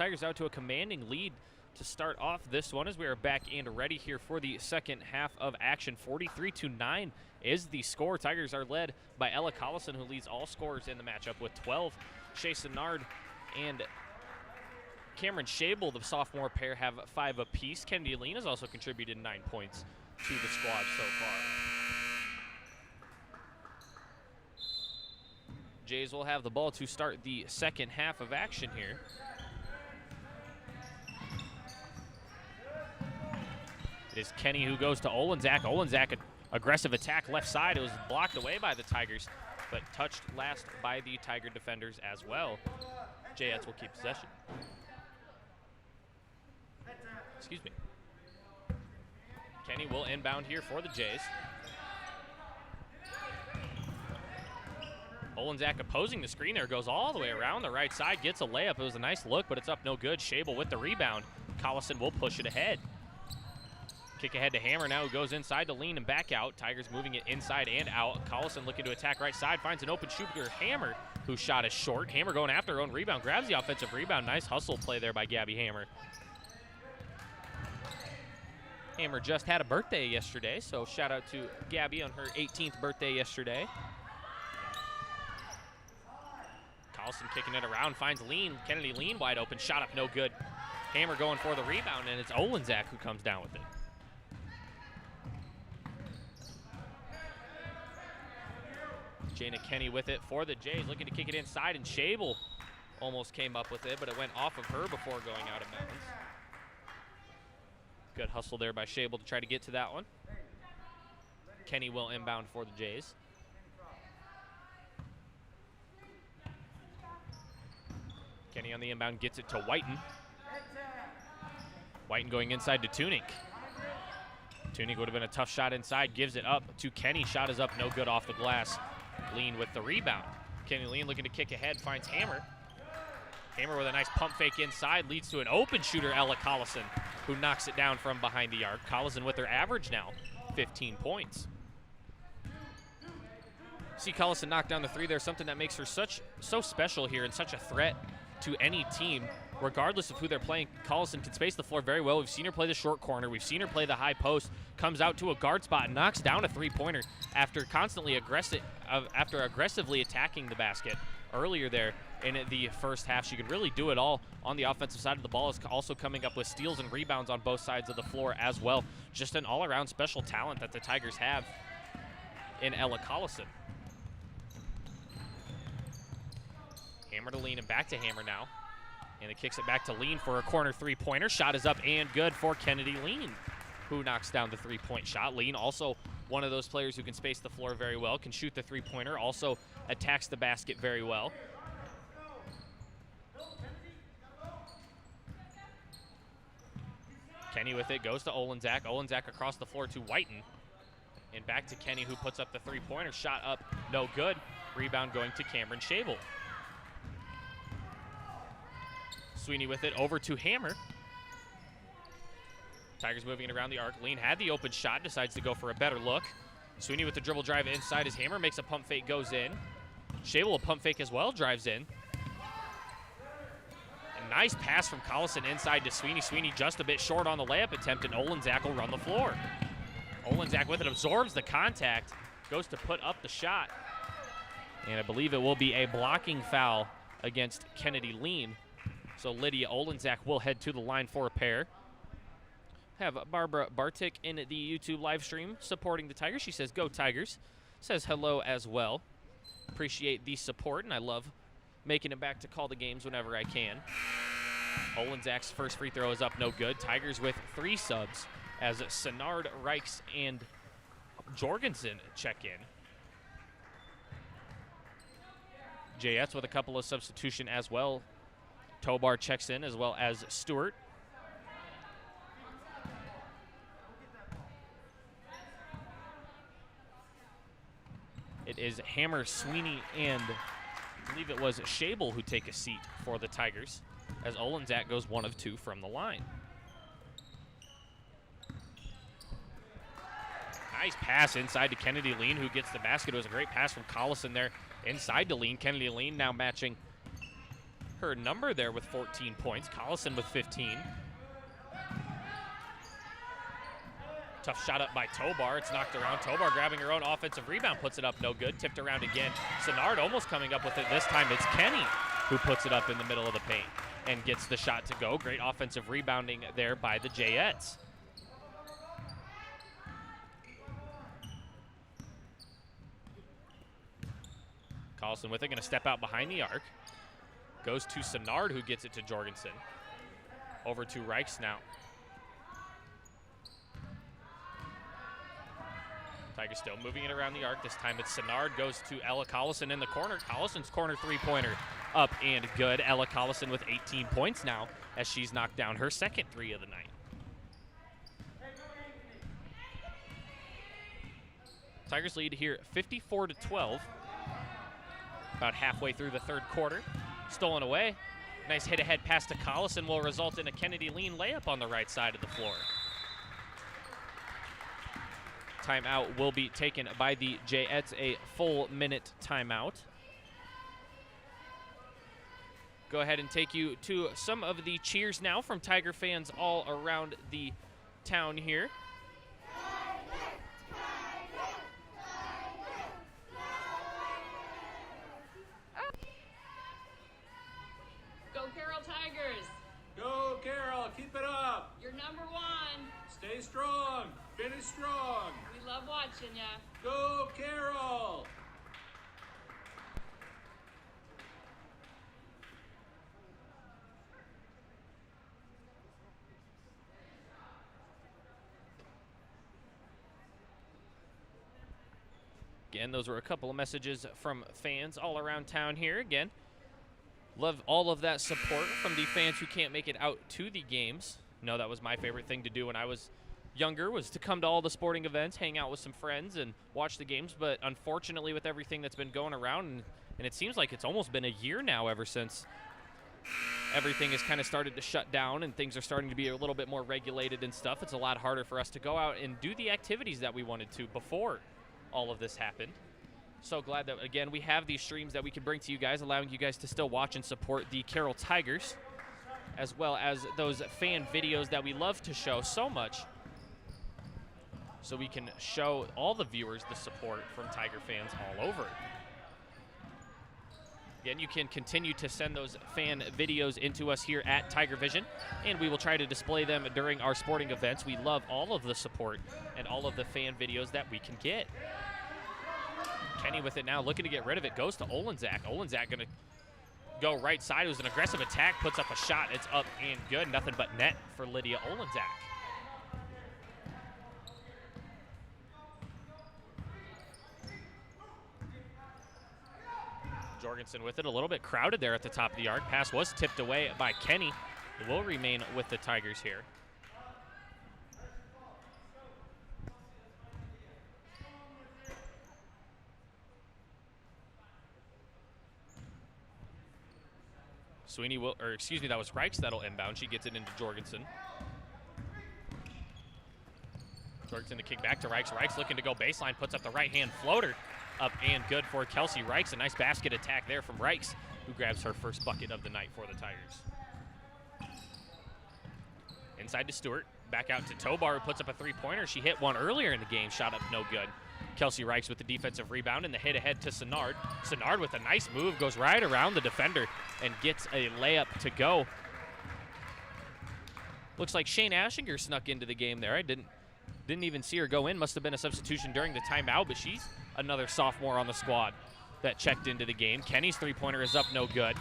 Tigers out to a commanding lead to start off this one as we are back and ready here for the second half of action. 43-9 is the score. Tigers are led by Ella Collison, who leads all scorers in the matchup with 12. Shea Sinnard and Cameron Shable, the sophomore pair, have 5 apiece. Kennedy Lean has also contributed 9 points to the squad so far. Jays will have the ball to start the second half of action here. It is Kenny who goes to Olenzak. Olenzak, an aggressive attack left side. It was blocked away by the Tigers, but touched last by the Tiger defenders as well. Jayettes will keep possession. Excuse me. Kenny will inbound here for the Jays. Olenzak opposing the screen there, goes all the way around the right side, gets a layup. It was a nice look, but it's up no good. Shable with the rebound. Collison will push it ahead. Kick ahead to Hammer now, who goes inside to Lean and back out. Tigers moving it inside and out. Collison looking to attack right side, finds an open shooter. Hammer, whose shot is short. Hammer going after her own rebound, grabs the offensive rebound. Nice hustle play there by Gabby Hammer. Hammer just had a birthday yesterday, so shout out to Gabby on her 18th birthday yesterday. Collison kicking it around, finds Lean. Kennedy Lean wide open, shot up no good. Hammer going for the rebound, and it's Olenzak who comes down with it. Jana Kenny with it for the Jays, looking to kick it inside, and Shable almost came up with it, but it went off of her before going out of bounds. Good hustle there by Shable to try to get to that one. Kenny will inbound for the Jays. Kenny on the inbound gets it to Whiten. Whiten going inside to Tunick. Tunick would have been a tough shot inside, gives it up to Kenny. Shot is up, no good off the glass. Lean with the rebound. Kenny Lean looking to kick ahead, finds Hammer. Hammer with a nice pump fake inside, leads to an open shooter, Ella Collison, who knocks it down from behind the arc. Collison with her average now, 15 points. See Collison knock down the three there, something that makes her so special here and such a threat to any team, regardless of who they're playing. Collison can space the floor very well. We've seen her play the short corner. We've seen her play the high post. Comes out to a guard spot and knocks down a three-pointer after aggressively attacking the basket earlier there in the first half. She could really do it all on the offensive side of the ball. Is also coming up with steals and rebounds on both sides of the floor as well. Just an all-around special talent that the Tigers have in Ella Collison. Hammer to Lean and back to Hammer now. And it kicks it back to Lean for a corner three-pointer. Shot is up and good for Kennedy Lean, who knocks down the three-point shot. Lean also one of those players who can space the floor very well, can shoot the three-pointer, also attacks the basket very well. Kenny with it, goes to Olenzak. Olenzak across the floor to Whiten. And back to Kenny, who puts up the three-pointer. Shot up, no good. Rebound going to Cameron Shable. Sweeney with it, over to Hammer. Tigers moving it around the arc. Lean had the open shot, decides to go for a better look. Sweeney with the dribble drive inside as Hammer makes a pump fake, goes in. Shable a pump fake as well, drives in. A nice pass from Collison inside to Sweeney. Sweeney just a bit short on the layup attempt, and Olenzak will run the floor. Olenzak with it, absorbs the contact, goes to put up the shot. And I believe it will be a blocking foul against Kennedy Lean. So Lydia Olenzak will head to the line for a pair. Have Barbara Bartik in the YouTube live stream supporting the Tigers. She says, "Go Tigers." Says hello as well. Appreciate the support, and I love making it back to call the games whenever I can. Olenzak's first free throw is up, no good. Tigers with 3 subs as Sinnard, Reichs, and Jorgensen check in. Jayettes with a couple of substitution as well. Tobar checks in as well as Stewart. It is Hammer, Sweeney, and I believe it was Shable who take a seat for the Tigers as Olenzak goes 1 of 2 from the line. Nice pass inside to Kennedy Lean, who gets the basket. It was a great pass from Collison there inside to Lean. Kennedy Lean now matching her number there with 14 points. Collison with 15. Tough shot up by Tobar. It's knocked around. Tobar grabbing her own offensive rebound, puts it up, no good. Tipped around again. Sennard almost coming up with it. This time it's Kenny who puts it up in the middle of the paint and gets the shot to go. Great offensive rebounding there by the Jayettes. Collison with it, going to step out behind the arc. Goes to Sennard, who gets it to Jorgensen. Over to Reichs now. Tigers still moving it around the arc. This time it's Sennard, goes to Ella Collison in the corner. Collison's corner three-pointer up and good. Ella Collison with 18 points now as she's knocked down her second three of the night. Tigers lead here 54-12. About halfway through the third quarter. Stolen away. Nice hit ahead pass to Collison will result in a Kennedy Lean layup on the right side of the floor. Timeout will be taken by the Jayettes, a full minute timeout. Go ahead and take you to some of the cheers now from Tiger fans all around the town here. Go Carroll Tigers! Go Carroll, keep it up! You're number one! Stay strong, finish strong! We love watching ya! Go Carroll! Again, those were a couple of messages from fans all around town here. Again, love all of that support from the fans who can't make it out to the games. No, that was my favorite thing to do when I was younger, was to come to all the sporting events, hang out with some friends, and watch the games. But unfortunately, with everything that's been going around, and it seems like it's almost been a year now ever since everything has kind of started to shut down and things are starting to be a little bit more regulated and stuff, it's a lot harder for us to go out and do the activities that we wanted to before all of this happened. So glad that, again, we have these streams that we can bring to you guys, allowing you guys to still watch and support the Carroll Tigers, as well as those fan videos that we love to show so much, so we can show all the viewers the support from Tiger fans all over. Again, you can continue to send those fan videos into us here at Tiger Vision, and we will try to display them during our sporting events. We love all of the support and all of the fan videos that we can get. Kenny with it now, looking to get rid of it, goes to Olenzak. Olenzak going to go right side. It was an aggressive attack, puts up a shot. It's up and good. Nothing but net for Lydia Olenzak. Jorgensen with it, a little bit crowded there at the top of the arc. Pass was tipped away by Kenny. It will remain with the Tigers here. Sweeney will, or excuse me, that was Reichs that'll inbound. She gets it into Jorgensen. Jorgensen to kick back to Reichs. Reichs looking to go baseline, puts up the right-hand floater. Up and good for Kelsey Reichs. A nice basket attack there from Reichs, who grabs her first bucket of the night for the Tigers. Inside to Stewart. Back out to Tobar, who puts up a three-pointer. She hit one earlier in the game. Shot up no good. Kelsey Reichs with the defensive rebound and the hit ahead to Sennard. Sennard with a nice move, goes right around the defender and gets a layup to go. Looks like Shane Ashinger snuck into the game there. I didn't even see her go in. Must have been a substitution during the timeout, but she's another sophomore on the squad that checked into the game. Kenny's three-pointer is up no good.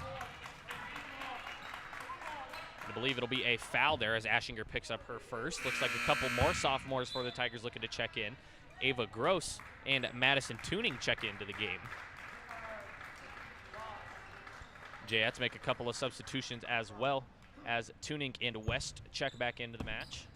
I believe it'll be a foul there as Ashinger picks up her first. Looks like a couple more sophomores for the Tigers looking to check in. Ava Gross and Madison Tuning check into the game. Jayettes make a couple of substitutions as well as Tuning and West check back into the match.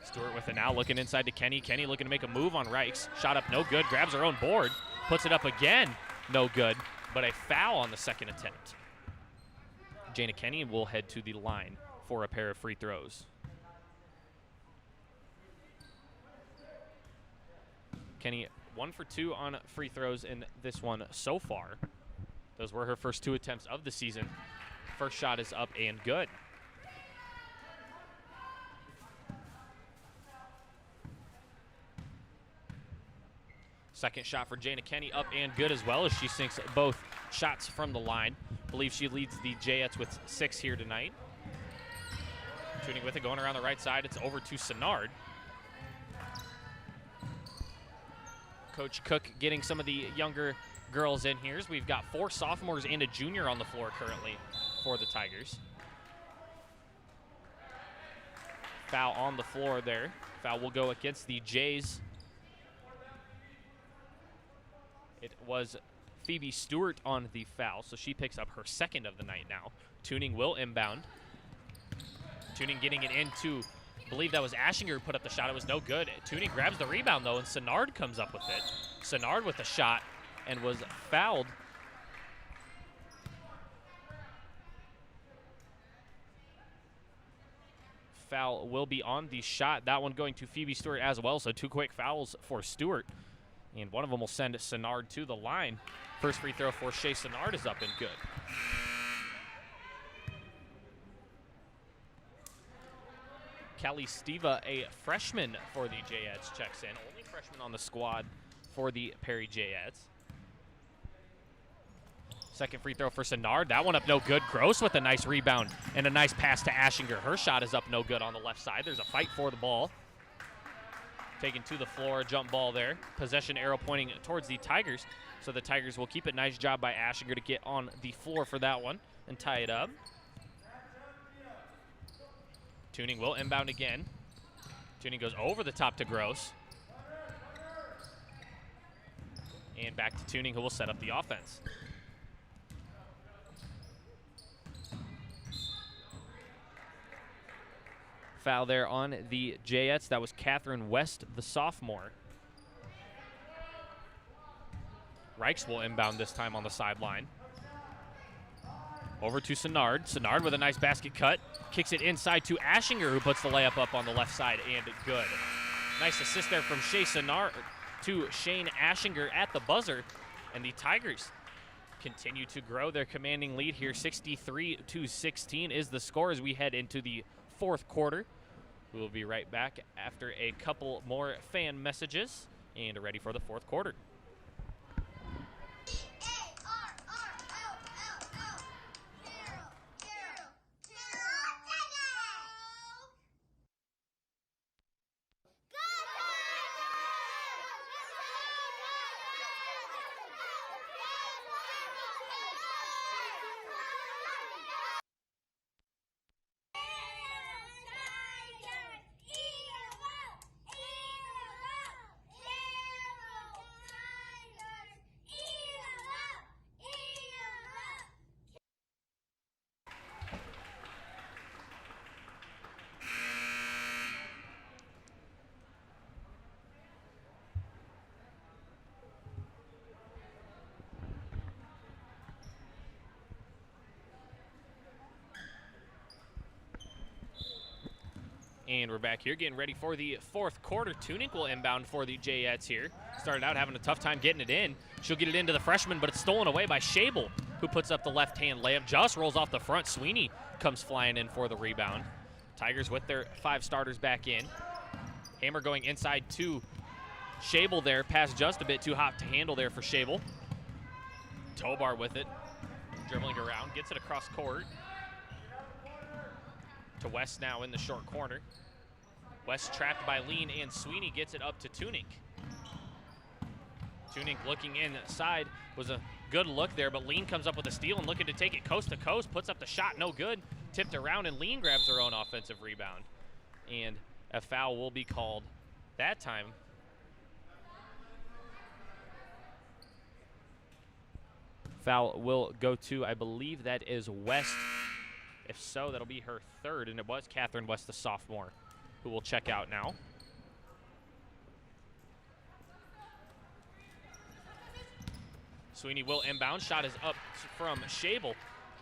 Stewart with it now, looking inside to Kenny. Kenny looking to make a move on Reichs. Shot up no good, grabs her own board, puts it up again, no good, but a foul on the second attempt. Jana Kenny will head to the line for a pair of free throws. Kenny 1 for 2 on free throws in this one so far. Those were her first 2 attempts of the season. First shot is up and good. Second shot for Jana Kenny, up and good as well, as she sinks both shots from the line. Believe she leads the Jayettes with 6 here tonight. Tuning with it, going around the right side. It's over to Senard. Coach Cook getting some of the younger girls in here. We've got 4 sophomores and a junior on the floor currently for the Tigers. Foul on the floor there. Foul will go against the Jays. It was Phoebe Stewart on the foul, so she picks up her 2nd of the night now. Tuning will inbound. Tuning getting it into, I believe that was Ashinger who put up the shot. It was no good. Tuning grabs the rebound, though, and Senard comes up with it. Senard with the shot and was fouled. Foul will be on the shot. That one going to Phoebe Stewart as well, so 2 quick fouls for Stewart. And one of them will send Senard to the line. First free throw for Shea Senard is up and good. Kelly Steva, a freshman for the Jayettes, checks in. Only freshman on the squad for the Perry Jayettes. Second free throw for Senard. That one up no good. Gross with a nice rebound and a nice pass to Ashinger. Her shot is up no good on the left side. There's a fight for the ball. Taken to the floor, jump ball there. Possession arrow pointing towards the Tigers. So the Tigers will keep it. Nice job by Ashinger to get on the floor for that one and tie it up. Tuning will inbound again. Tuning goes over the top to Gross. And back to Tuning, who will set up the offense. Foul there on the Jayettes. That was Catherine West, the sophomore. Reichs will inbound this time on the sideline. Over to Senard. Senard with a nice basket cut. Kicks it inside to Ashinger, who puts the layup up on the left side, and good. Nice assist there from Shea Senard to Shane Ashinger at the buzzer. And the Tigers continue to grow their commanding lead here. 63-16 is the score as we head into the 4th quarter. We will be right back after a couple more fan messages and ready for the 4th quarter. And we're back here getting ready for the 4th quarter. Tunick will inbound for the Jayettes here. Started out having a tough time getting it in. She'll get it into the freshman, but it's stolen away by Shable, who puts up the left-hand layup. Just rolls off the front. Sweeney comes flying in for the rebound. Tigers with their 5 starters back in. Hammer going inside to Shable there. Pass just a bit too hot to handle there for Shable. Tobar with it. Dribbling around. Gets it across court. To West now in the short corner. West trapped by Lean, and Sweeney gets it up to Tunick. Tunick looking inside was a good look there, but Lean comes up with a steal and looking to take it coast to coast, puts up the shot, no good. Tipped around, and Lean grabs her own offensive rebound. And a foul will be called that time. Foul will go to, I believe that is West. If so, that'll be her 3rd, and it was Catherine West, the sophomore, who will check out now. Sweeney will inbound. Shot is up from Shable,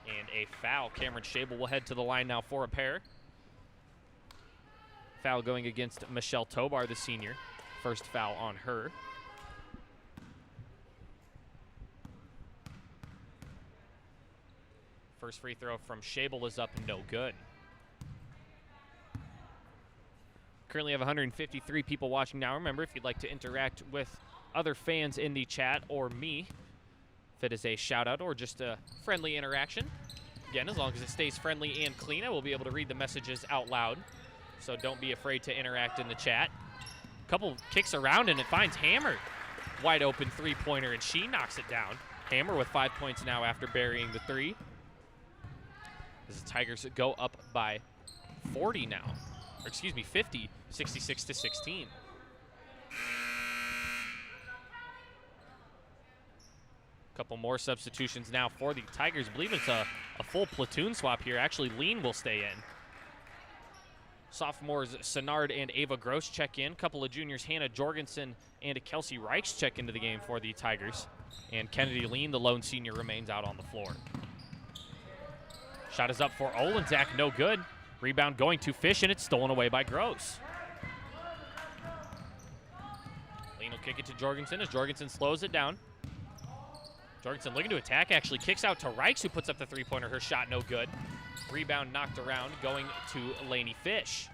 and a foul. Cameron Shable will head to the line now for a pair. Foul going against Michelle Tobar, the senior. First foul on her. First free throw from Schabel is up, no good. Currently have 153 people watching now. Remember, if you'd like to interact with other fans in the chat or me, if it is a shout out or just a friendly interaction, again, as long as it stays friendly and clean, I will be able to read the messages out loud. So don't be afraid to interact in the chat. Couple kicks around and it finds Hammer. Wide open three-pointer, and she knocks it down. Hammer with 5 points now after burying the three. As the Tigers go up by 40 now. Or excuse me, 50, 66-16. Couple more substitutions now for the Tigers. I believe it's a full platoon swap here. Actually, Lean will stay in. Sophomores Senard and Ava Gross check in. Couple of juniors, Hannah Jorgensen and Kelsey Reichs, check into the game for the Tigers. And Kennedy Lean, the lone senior, remains out on the floor. Shot is up for Olenzak, no good. Rebound going to Fish, and it's stolen away by Gross. Lean will kick it to Jorgensen as Jorgensen slows it down. Jorgensen looking to attack, actually kicks out to Reichs, who puts up the three-pointer. Her shot no good. Rebound knocked around, going to Lainey Fish.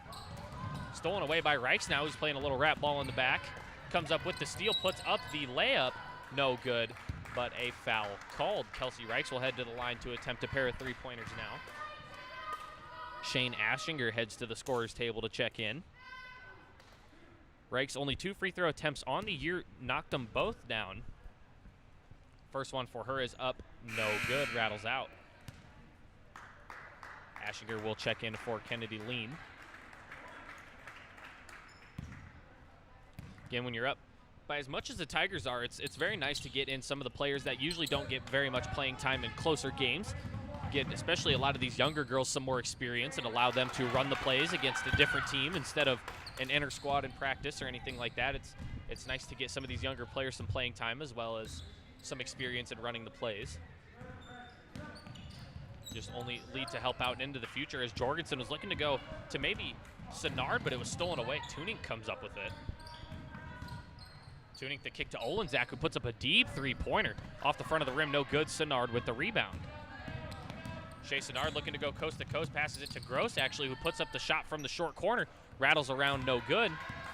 Stolen away by Reichs now, who's playing a little wrap ball in the back. Comes up with the steal, puts up the layup. No good, but a foul called. Kelsey Reichs will head to the line to attempt a pair of three-pointers now. Shane Ashinger heads to the scorer's table to check in. Reichs only 2 free throw attempts on the year, knocked them both down. First one for her is up, no good, rattles out. Ashinger will check in for Kennedy Lean. Again, when you're up by as much as the Tigers are, it's very nice to get in some of the players that usually don't get very much playing time in closer games. Get especially a lot of these younger girls some more experience and allow them to run the plays against a different team instead of an inner squad in practice or anything like that. It's nice to get some of these younger players some playing time as well as some experience in running the plays. Just only lead to help out into the future as Jorgensen was looking to go to maybe Senard, but it was stolen away. Tuning comes up with it. Tuning the kick to Olenzak, who puts up a deep three-pointer. Off the front of the rim, no good. Senard with the rebound. Shea Senard looking to go coast to coast, passes it to Gross, actually, who puts up the shot from the short corner. Rattles around, no good.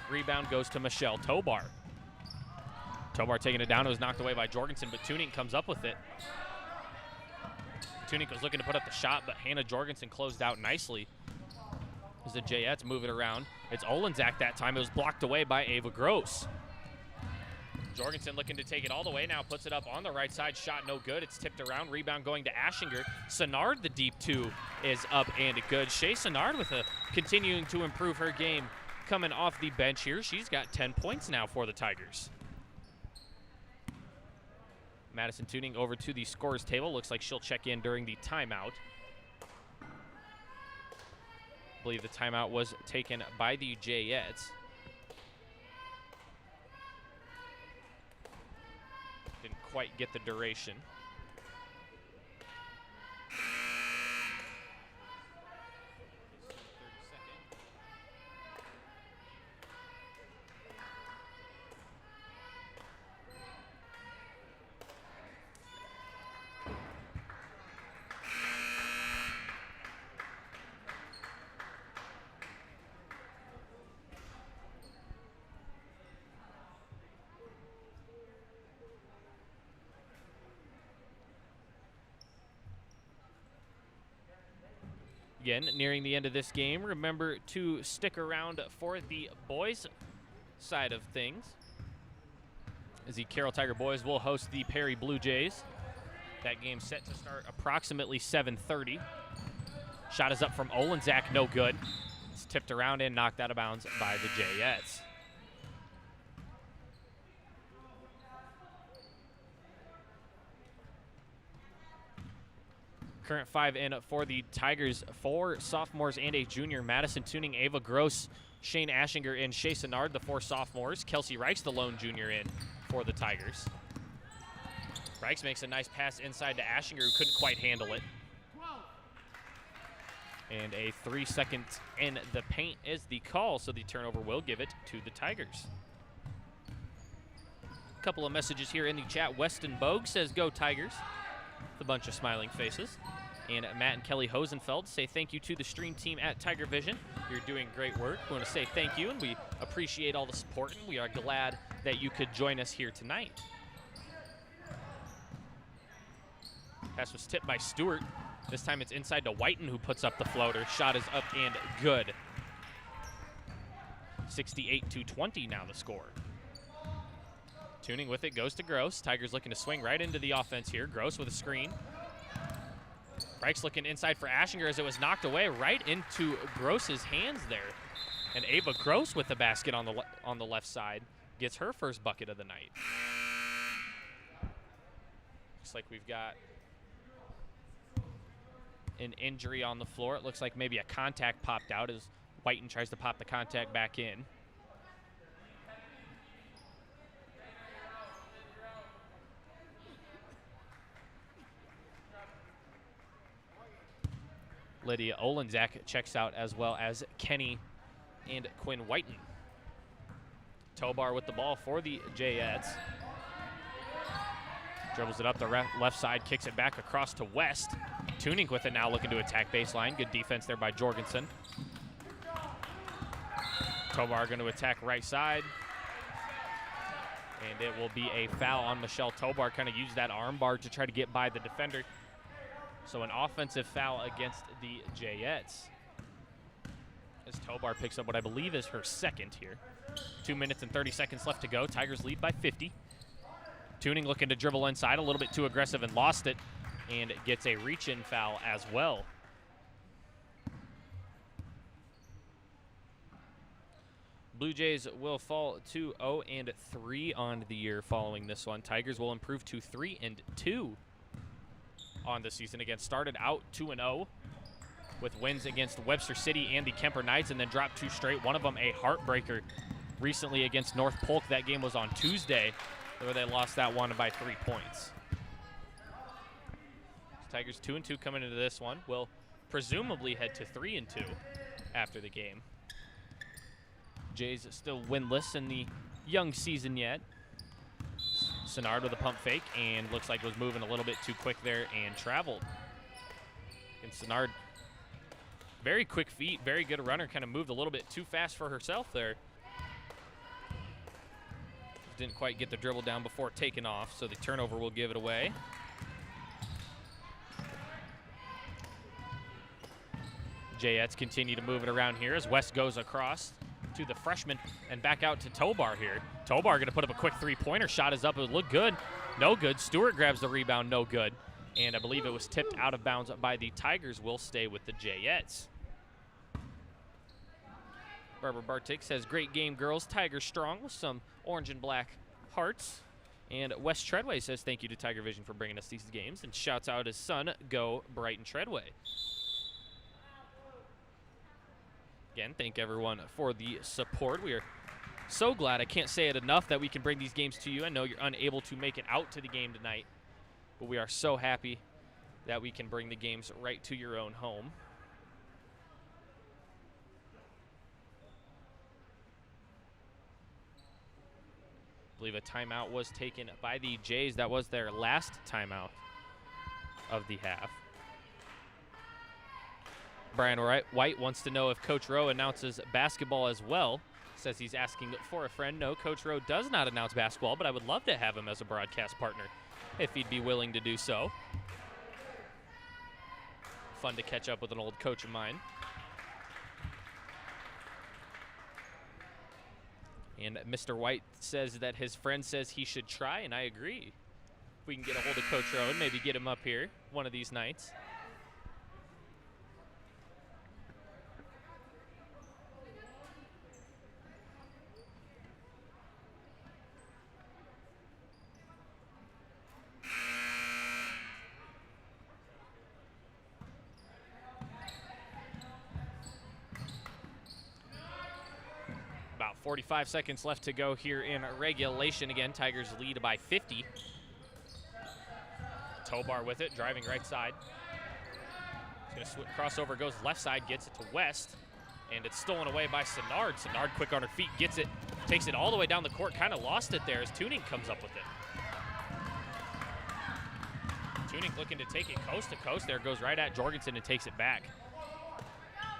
Rebound goes to Michelle Tobar. Tobar taking it down. It was knocked away by Jorgensen, but Tuning comes up with it. Tuning was looking to put up the shot, but Hannah Jorgensen closed out nicely. As the Jayettes move it around. It's Olenzak that time. It was blocked away by Ava Gross. Jorgensen looking to take it all the way now, puts it up on the right side. Shot no good. It's tipped around. Rebound going to Ashinger. Senard, the deep two, is up and good. Shea Senard with continuing to improve her game coming off the bench here. She's got 10 points now for the Tigers. Madison Tuning over to the scorer's table. Looks like she'll check in during the timeout. I believe the timeout was taken by the Jayettes. Didn't quite get the duration. Again, nearing the end of this game, remember to stick around for the boys' side of things, as the Carroll Tiger boys will host the Perry Blue Jays. That game set to start approximately 7:30. Shot is up from Olenzak, no good. It's tipped around and knocked out of bounds by the Jayettes. Current 5 in for the Tigers, 4 sophomores and a junior. Madison Tuning, Ava Gross, Shane Ashinger, and Shea Senard, the 4 sophomores. Kelsey Reichs, the lone junior, in for the Tigers. Reichs makes a nice pass inside to Ashinger, who couldn't quite handle it. And a 3-second in the paint is the call, so the turnover will give it to the Tigers. A couple of messages here in the chat. Weston Bogue says, "Go Tigers," with a bunch of smiling faces. and Matt and Kelly Hosenfeld say thank you to the stream team at Tiger Vision. You're doing great work. We want to say thank you, and we appreciate all the support, and we are glad that you could join us here tonight. Pass was tipped by Stewart. This time it's inside to Whiten, who puts up the floater. Shot is up and good. 68-20 now the score. Tuning with it goes to Gross. Tigers looking to swing right into the offense here. Gross with a screen. Reich's looking inside for Ashinger as it was knocked away right into Gross's hands there. And Ava Gross with the basket on the left side gets her first bucket of the night. Looks like we've got an injury on the floor. It looks like maybe a contact popped out as Whiten tries to pop the contact back in. Lydia Olenzak checks out, as well as Kenny and Quinn Whiten. Tobar with the ball for the Jayettes. Dribbles it up the left side, kicks it back across to West. Tuning with it now, looking to attack baseline. Good defense there by Jorgensen. Tobar going to attack right side. And it will be a foul on Michelle Tobar. Kind of used that arm bar to try to get by the defender. So an offensive foul against the Jayettes. As Tobar picks up what I believe is her second here. 2 minutes and 30 seconds left to go. Tigers lead by 50. Tuning looking to dribble inside, a little bit too aggressive and lost it. And it gets a reach-in foul as well. Blue Jays will fall to 0-3 on the year following this one. Tigers will improve to 3-2 on the season. Again, started out 2-0 with wins against Webster City and the Kemper Knights, and then dropped 2 straight. One of them a heartbreaker recently against North Polk. That game was on Tuesday, where they lost that one by 3 points. Tigers 2-2 coming into this one. Will presumably head to 3-2 after the game. Jays still winless in the young season yet. Senard with a pump fake, and looks like was moving a little bit too quick there and traveled. And Senard, very quick feet, very good runner, kind of moved a little bit too fast for herself there. Didn't quite get the dribble down before taking off, so the turnover will give it away. Jayettes continue to move it around here as West goes across to the freshman and back out to Tobar here. Tobar going to put up a quick three-pointer. Shot is up. It would look good. No good. Stewart grabs the rebound. No good. And I believe it was tipped out of bounds by the Tigers. Will stay with the Jayettes. Barbara Bartik says, great game, girls. Tigers strong with some orange and black hearts. And Wes Treadway says, thank you to Tiger Vision for bringing us these games, and shouts out his son, go Brighton Treadway. Again, thank everyone for the support. We are so glad, I can't say it enough, that we can bring these games to you. I know you're unable to make it out to the game tonight, but we are so happy that we can bring the games right to your own home. I believe a timeout was taken by the Jays. That was their last timeout of the half. Brian White wants to know if Coach Rowe announces basketball as well. Says he's asking for a friend. No, Coach Rowe does not announce basketball, but I would love to have him as a broadcast partner if he'd be willing to do so. Fun to catch up with an old coach of mine. And Mr. White says that his friend says he should try, and I agree. If we can get a hold of Coach Rowe and maybe get him up here one of these nights. About 45 seconds left to go here in regulation. Again, Tigers lead by 50. Tobar with it, driving right side. He's going to crossover, goes left side, gets it to West, and it's stolen away by Senard. Senard quick on her feet, gets it, takes it all the way down the court, kind of lost it there as Tuning comes up with it. Tuning looking to take it coast to coast. There goes right at Jorgensen and takes it back.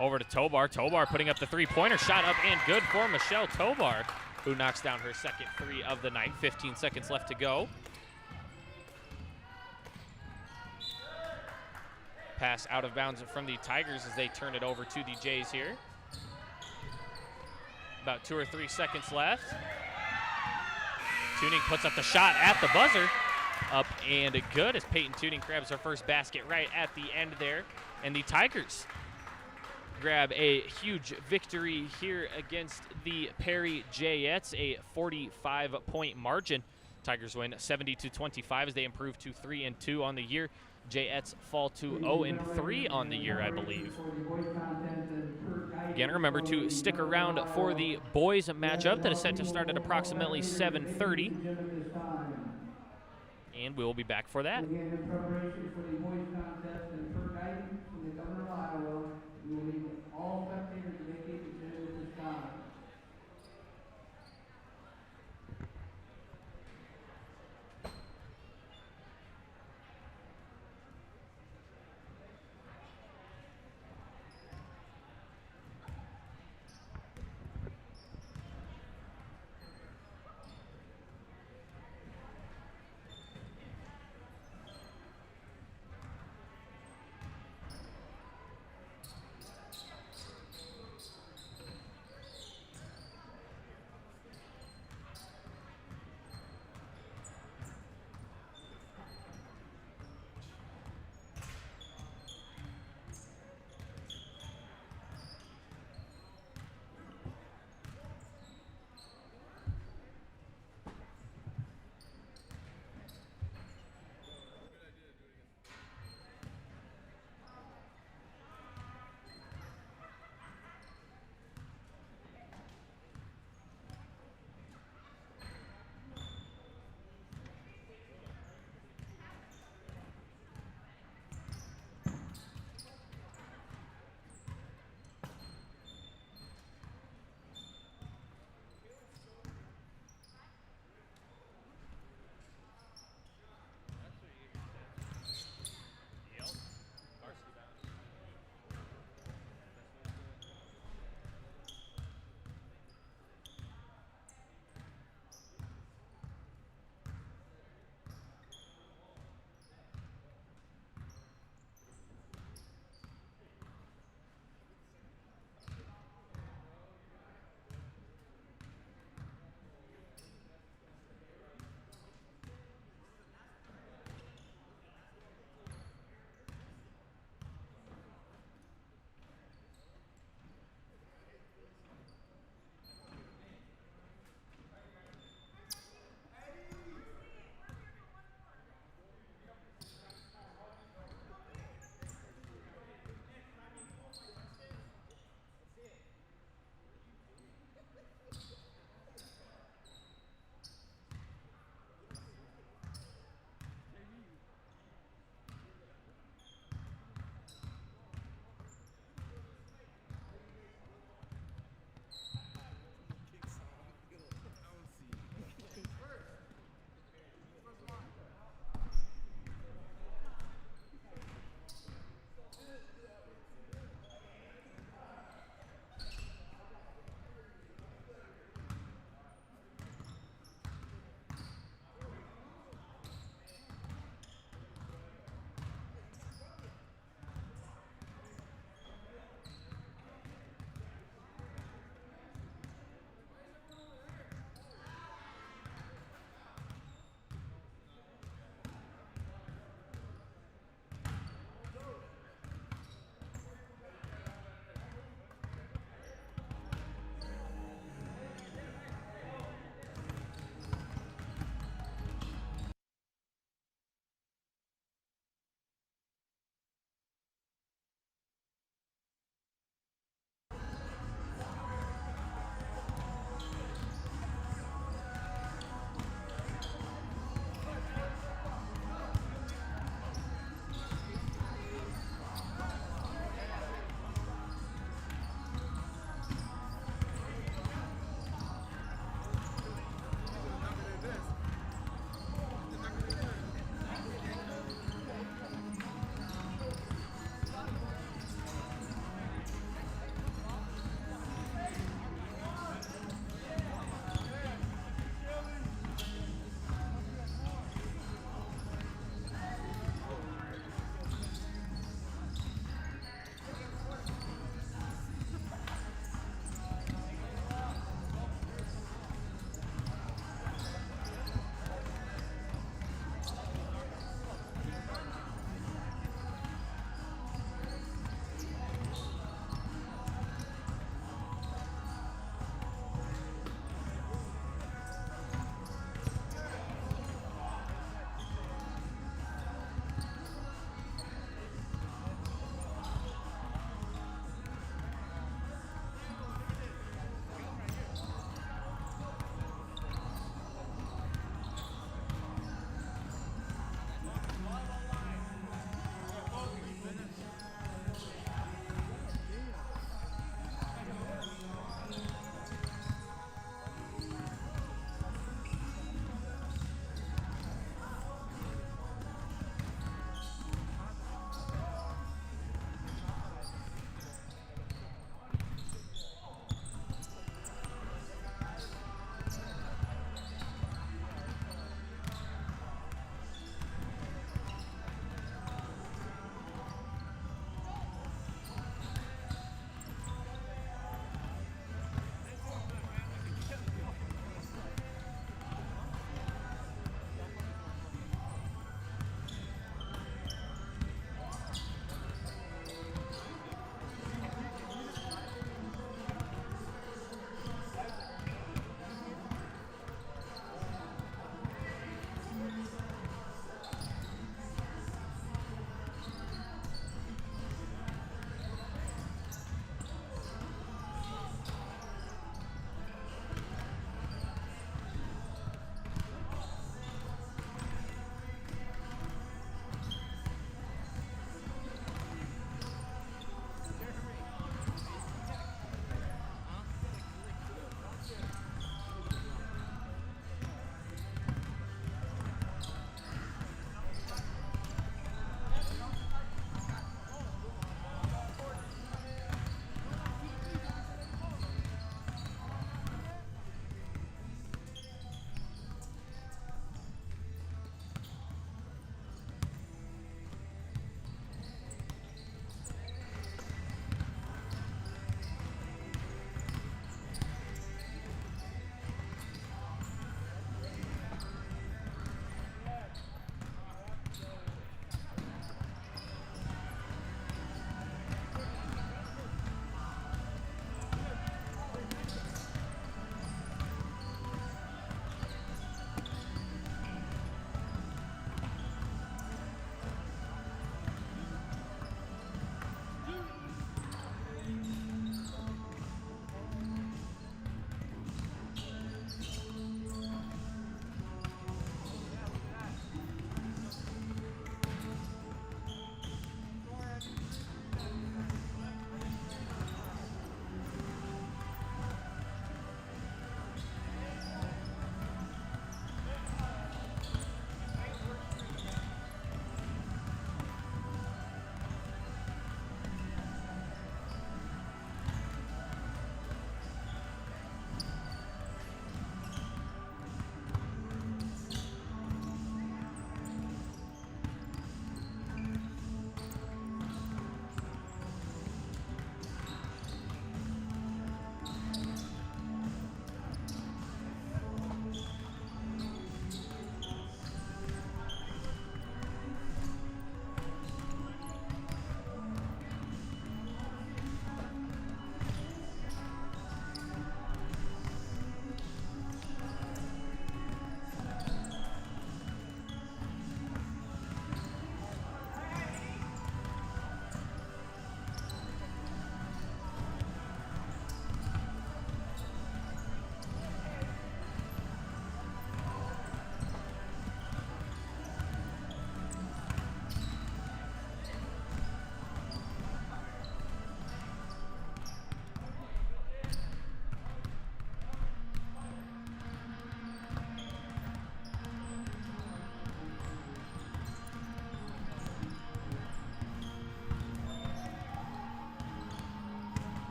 Over to Tobar. Tobar putting up the three-pointer. Shot up and good for Michelle Tobar, who knocks down her second three of the night. 15 seconds left to go. Pass out of bounds from the Tigers as they turn it over to the Jays here. About 2 or 3 seconds left. Tuning puts up the shot at the buzzer. Up and good as Peyton Tuning grabs her first basket right at the end there. And the Tigers grab a huge victory here against the Perry Jayettes, a 45-point margin. Tigers win 70-25 as they improve to 3-2 on the year. Jayettes fall to 0-3 on the year, I believe. Again, remember to stick around for the boys matchup that is set to start at approximately 7:30. And we'll be back for that. Again, in preparation for the boys contest and per guidance from the governor of Iowa, we will need all spectators to vacate the gym at this time.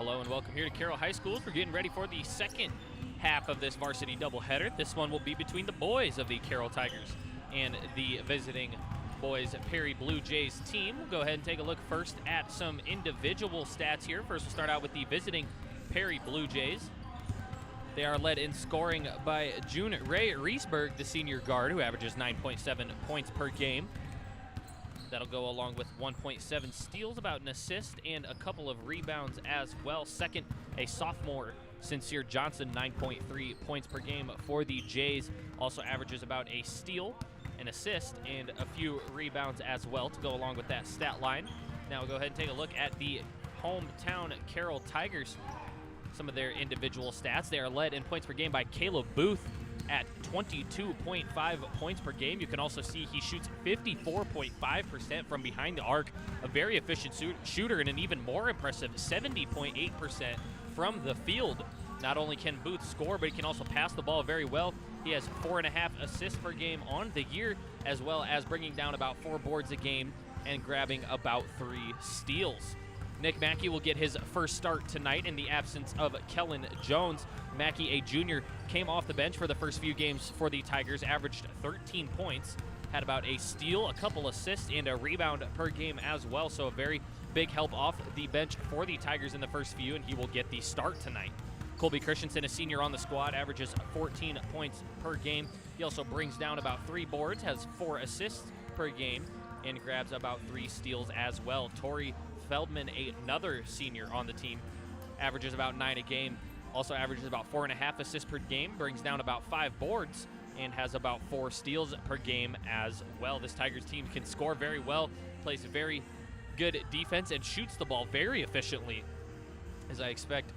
Hello and welcome here to Carroll High School. We're getting ready for the second half of this varsity doubleheader. This one will be between the boys of the Carroll Tigers and the visiting boys Perry Blue Jays team. We'll go ahead and take a look first at some individual stats here. First, we'll start out with the visiting Perry Blue Jays. They are led in scoring by June Ray Reesberg, the senior guard, who averages 9.7 points per game. That'll go along with 1.7 steals, about an assist, and a couple of rebounds as well. Second, a sophomore, Sincere Johnson, 9.3 points per game for the Jays. Also averages about a steal, an assist, and a few rebounds as well to go along with that stat line. Now we'll go ahead and take a look at the hometown Carroll Tigers. Some of their individual stats. They are led in points per game by Caleb Booth at 22.5 points per game. You can also see he shoots 54.5% from behind the arc, a very efficient shooter, and an even more impressive 70.8% from the field. Not only can Booth score, but he can also pass the ball very well. He has 4.5 assists per game on the year, as well as bringing down about 4 boards a game and grabbing about 3 steals. Nick Mackey will get his first start tonight in the absence of Kellen Jones. Mackey, a junior, came off the bench for the first few games for the Tigers, averaged 13 points, had about a steal, a couple assists, and a rebound per game as well. So a very big help off the bench for the Tigers in the first few, and he will get the start tonight. Colby Christensen, a senior on the squad, averages 14 points per game. He also brings down about 3 boards, has 4 assists per game, and grabs about 3 steals as well. Tori Feldman, another senior on the team, averages about 9 a game, also averages about 4.5 assists per game, brings down about 5 boards, and has about 4 steals per game as well. This Tigers team can score very well, plays very good defense, and shoots the ball very efficiently, as I expect,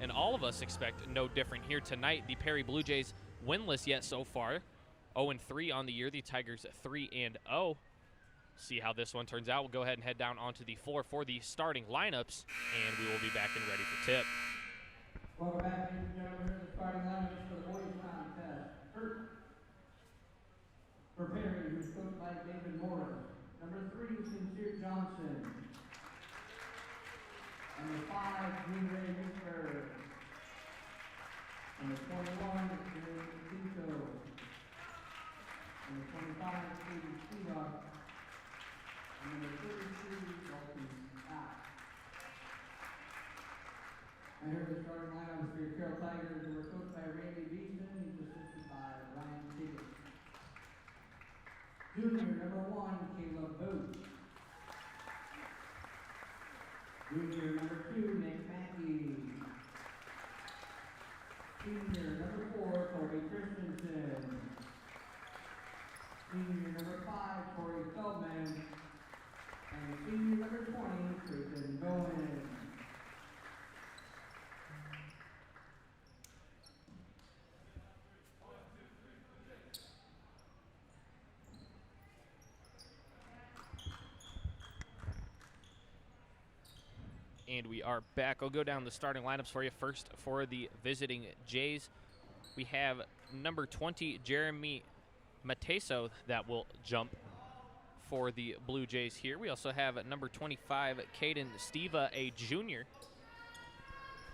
and all of us expect, no different here tonight. The Perry Blue Jays winless yet so far, 0-3 on the year. The Tigers 3-0. See how this one turns out. We'll go ahead and head down onto the floor for the starting lineups, and we will be back and ready for tip. Welcome back, ladies and gentlemen. Here are the starting lineups for the boys contest. First, for Perry, who's coached by David Morris. Number 3, Sincere Johnson. Number 5, Green Ray Reesberg. Number 21, James Tito. Number 25, Steve Seabuck. Number 32, Dalton Scott. And here are the starting lineups for your Carroll Tigers, who were coached by Randy Beeson. He's assisted by Ryan Tiggett. Junior, number 1, Caleb Booth. Junior, number 2, Nick Mackey. Senior, number 4, Corey Christensen. Senior, number 5, Corey Feldman. And senior number 20, Kristen Bowen. And we are back. I'll go down the starting lineups for you. First, for the visiting Jays, we have number 20, Jeremy Mateso, that will jump for the Blue Jays here. We also have number 25, Caden Steva, a junior.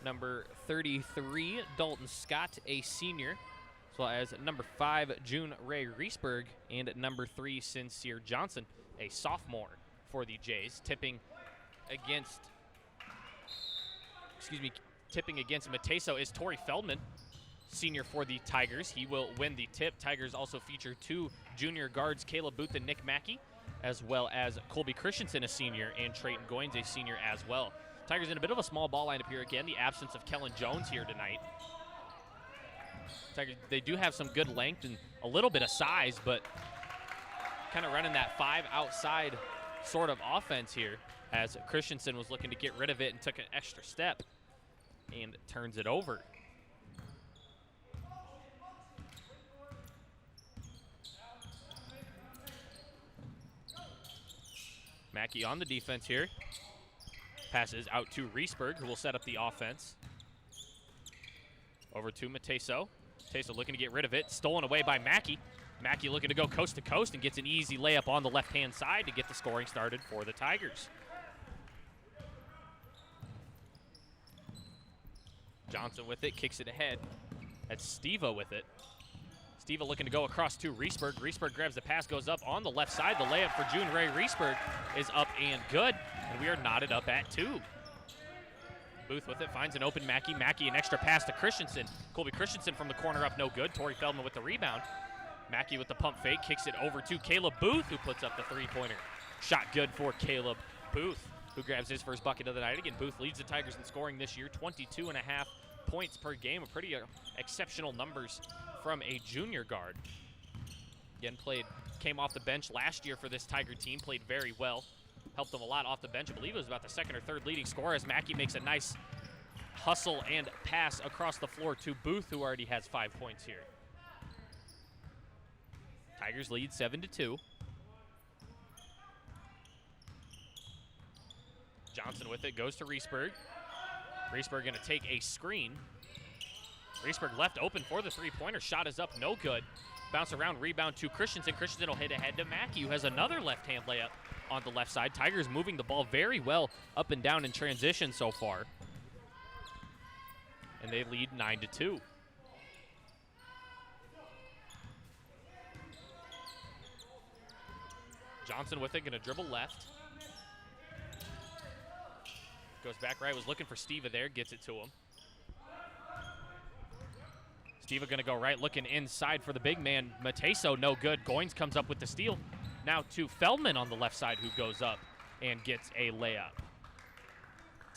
Number 33, Dalton Scott, a senior, as well as number 5, June Ray Reesberg, and number 3, Sincere Johnson, a sophomore for the Jays. Tipping against Mateso is Tori Feldman, senior for the Tigers. He will win the tip. Tigers also feature 2 junior guards, Caleb Booth and Nick Mackey, as well as Colby Christensen, a senior, and Trayton Goins, a senior as well. Tigers in a bit of a small ball lineup here again, the absence of Kellen Jones here tonight. Tigers, they do have some good length and a little bit of size, but kind of running that 5 outside sort of offense here, as Christensen was looking to get rid of it and took an extra step and turns it over. Mackey on the defense here. Passes out to Reesberg, who will set up the offense. Over to Mateso. Mateso looking to get rid of it. Stolen away by Mackey. Mackey looking to go coast to coast and gets an easy layup on the left-hand side to get the scoring started for the Tigers. Johnson with it, kicks it ahead. That's Steva with it. Steva looking to go across to Riesberg. Riesberg grabs the pass, goes up on the left side. The layup for June Ray Riesberg is up and good, and we are knotted up at 2. Booth with it, finds an open Mackey. Mackey, an extra pass to Christensen. Colby Christensen from the corner up, no good. Torrey Feldman with the rebound. Mackey with the pump fake, kicks it over to Caleb Booth, who puts up the three-pointer. Shot good for Caleb Booth, who grabs his first bucket of the night. Again, Booth leads the Tigers in scoring this year, 22.5 points per game. Pretty exceptional numbers from a junior guard. Again, came off the bench last year for this Tiger team, played very well. Helped them a lot off the bench. I believe it was about the second or third leading scorer as Mackey makes a nice hustle and pass across the floor to Booth, who already has 5 points here. Tigers lead 7-2. Johnson with it, goes to Riesberg. Riesberg gonna take a screen. Riesberg left open for the three-pointer. Shot is up, no good. Bounce around, rebound to Christensen. Christensen will hit ahead to Mackey, who has another left-hand layup on the left side. Tigers moving the ball very well up and down in transition so far. And they lead 9-2. Johnson with it, gonna dribble left. Goes back right, was looking for Steva there, gets it to him. Steva gonna go right, looking inside for the big man. Mateso, no good. Goins comes up with the steal. Now to Feldman on the left side, who goes up and gets a layup.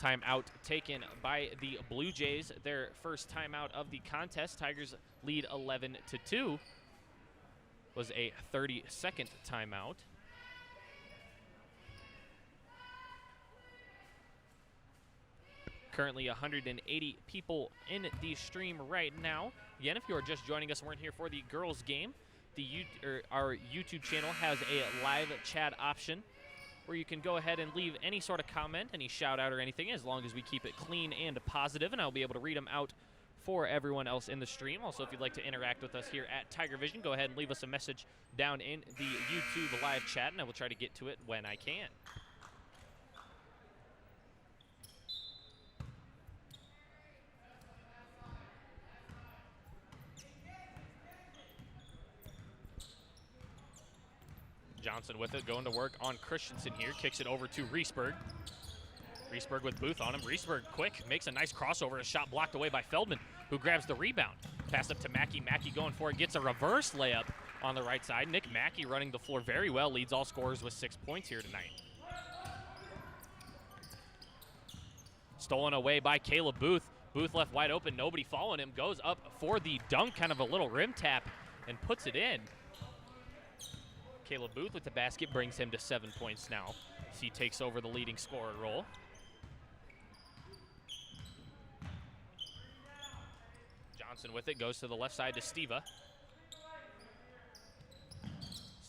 Timeout taken by the Blue Jays. Their first timeout of the contest. Tigers lead 11-2. Was a 30-second timeout. Currently 180 people in the stream right now. Again, if you are just joining us and weren't here for the girls' game, our YouTube channel has a live chat option where you can go ahead and leave any sort of comment, any shout out or anything, as long as we keep it clean and positive, and I'll be able to read them out for everyone else in the stream. Also, if you'd like to interact with us here at Tiger Vision, go ahead and leave us a message down in the YouTube live chat, and I will try to get to it when I can. Johnson with it, going to work on Christensen here. Kicks it over to Riesberg. Riesberg with Booth on him. Riesberg quick, makes a nice crossover. A shot blocked away by Feldman, who grabs the rebound. Pass up to Mackey. Mackey going for it, gets a reverse layup on the right side. Nick Mackey running the floor very well, leads all scorers with 6 points here tonight. Stolen away by Caleb Booth. Booth left wide open, nobody following him. Goes up for the dunk, kind of a little rim tap, and puts it in. Caleb Booth with the basket brings him to 7 points now. He takes over the leading scorer role. Johnson with it, goes to the left side to Steva.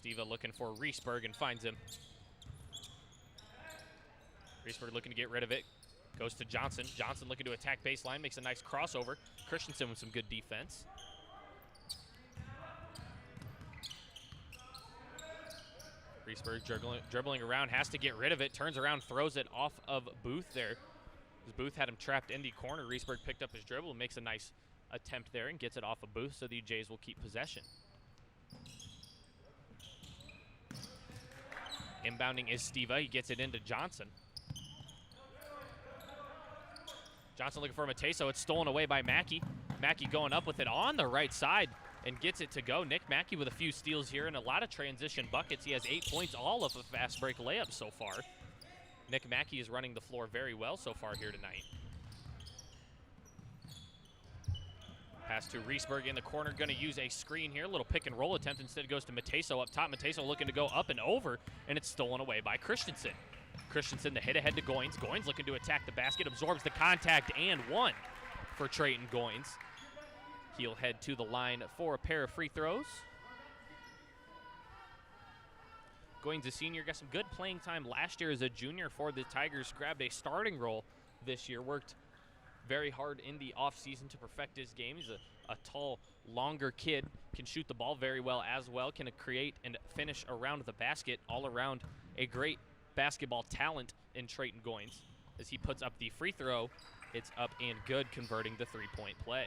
Steva looking for Riesberg and finds him. Riesberg looking to get rid of it. Goes to Johnson. Johnson looking to attack baseline, makes a nice crossover. Christensen with some good defense. Riesberg dribbling around, has to get rid of it, turns around, throws it off of Booth there. As Booth had him trapped in the corner, Riesberg picked up his dribble, makes a nice attempt there and gets it off of Booth, so the Jays will keep possession. Inbounding is Steva, he gets it into Johnson. Johnson looking for Mateso, it's stolen away by Mackey. Mackey going up with it on the right side and gets it to go. Nick Mackey with a few steals here and a lot of transition buckets. He has 8 points, all of a fast break layup so far. Nick Mackey is running the floor very well so far here tonight. Pass to Riesberg in the corner, gonna use a screen here. A little pick and roll attempt, instead it goes to Mateso up top. Mateso looking to go up and over, and it's stolen away by Christensen. Christensen the hit ahead to Goins. Goins looking to attack the basket, absorbs the contact, and one for Trayton Goins. He'll head to the line for a pair of free throws. Goins, a senior, got some good playing time last year as a junior for the Tigers. Grabbed a starting role this year. Worked very hard in the offseason to perfect his game. He's a tall, longer kid. Can shoot the ball very well as well. Can create and finish around the basket. All around a great basketball talent in Trayton Goins as he puts up the free throw It's up and good, converting the three-point play.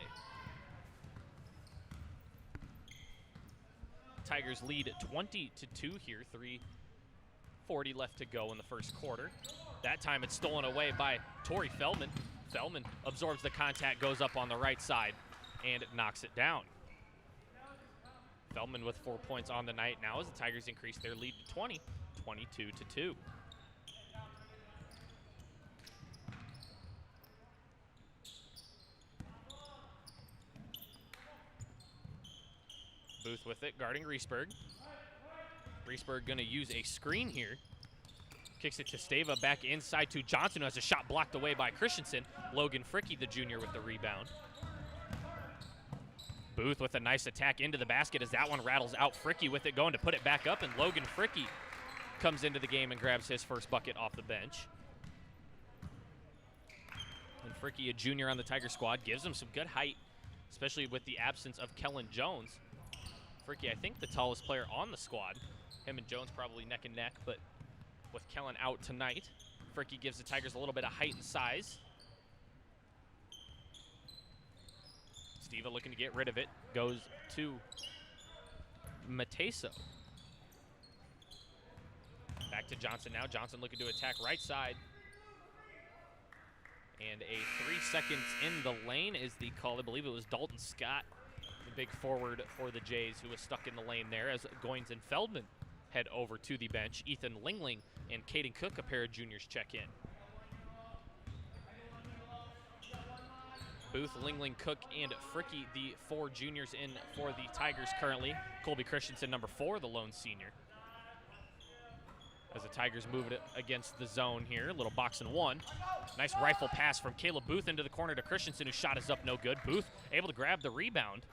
Tigers lead 20-2 here, 3:40 left to go in the first quarter. That time it's stolen away by Torrey Feldman. Feldman absorbs the contact, goes up on the right side, and knocks it down. Feldman with 4 points on the night now as the Tigers increase their lead to 20, 22-2. Booth with it, guarding Riesberg. Riesberg gonna use a screen here. Kicks it to Stava, back inside to Johnson, who has a shot blocked away by Christensen. Logan Fricky, the junior, with the rebound. Booth with a nice attack into the basket as that one rattles out. Fricky with it, going to put it back up, and Logan Fricky comes into the game and grabs his first bucket off the bench. And Fricky, a junior on the Tiger squad, gives him some good height, especially with the absence of Kellen Jones. Fricky, I think, the tallest player on the squad. Him and Jones probably neck and neck, but with Kellen out tonight, Fricky gives the Tigers a little bit of height and size. Steva looking to get rid of it, goes to Mateso. Back to Johnson now. Johnson looking to attack right side. And a 3 seconds in the lane is the call. I believe it was Dalton Scott, the big forward for the Jays, who was stuck in the lane there as Goins and Feldman head over to the bench. Ethan Lingling and Caden Cook, a pair of juniors, check in. Booth, Lingling, Cook, and Fricky, the 4 juniors in for the Tigers currently. Colby Christensen, number 4, the lone senior. As the Tigers move it against the zone here, a little box and one. Nice rifle pass from Caleb Booth into the corner to Christensen, whose shot is up, no good. Booth able to grab the rebound.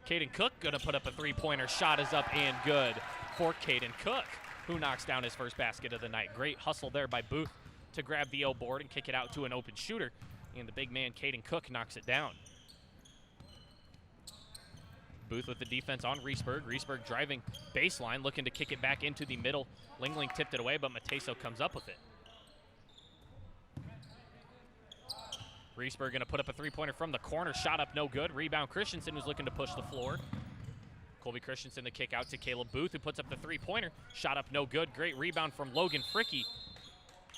Caden Cook gonna put up a three-pointer. Shot is up and good for Caden Cook, who knocks down his first basket of the night. Great hustle there by Booth to grab the O board and kick it out to an open shooter. And the big man, Caden Cook, knocks it down. Booth with the defense on Riesberg. Riesberg driving baseline, looking to kick it back into the middle. Lingling tipped it away, but Mateso comes up with it. Riesberg gonna put up a three-pointer from the corner. Shot up, no good. Rebound, Christensen, who's looking to push the floor. Colby Christensen, the kick out to Caleb Booth, who puts up the three-pointer. Shot up, no good. Great rebound from Logan Fricky.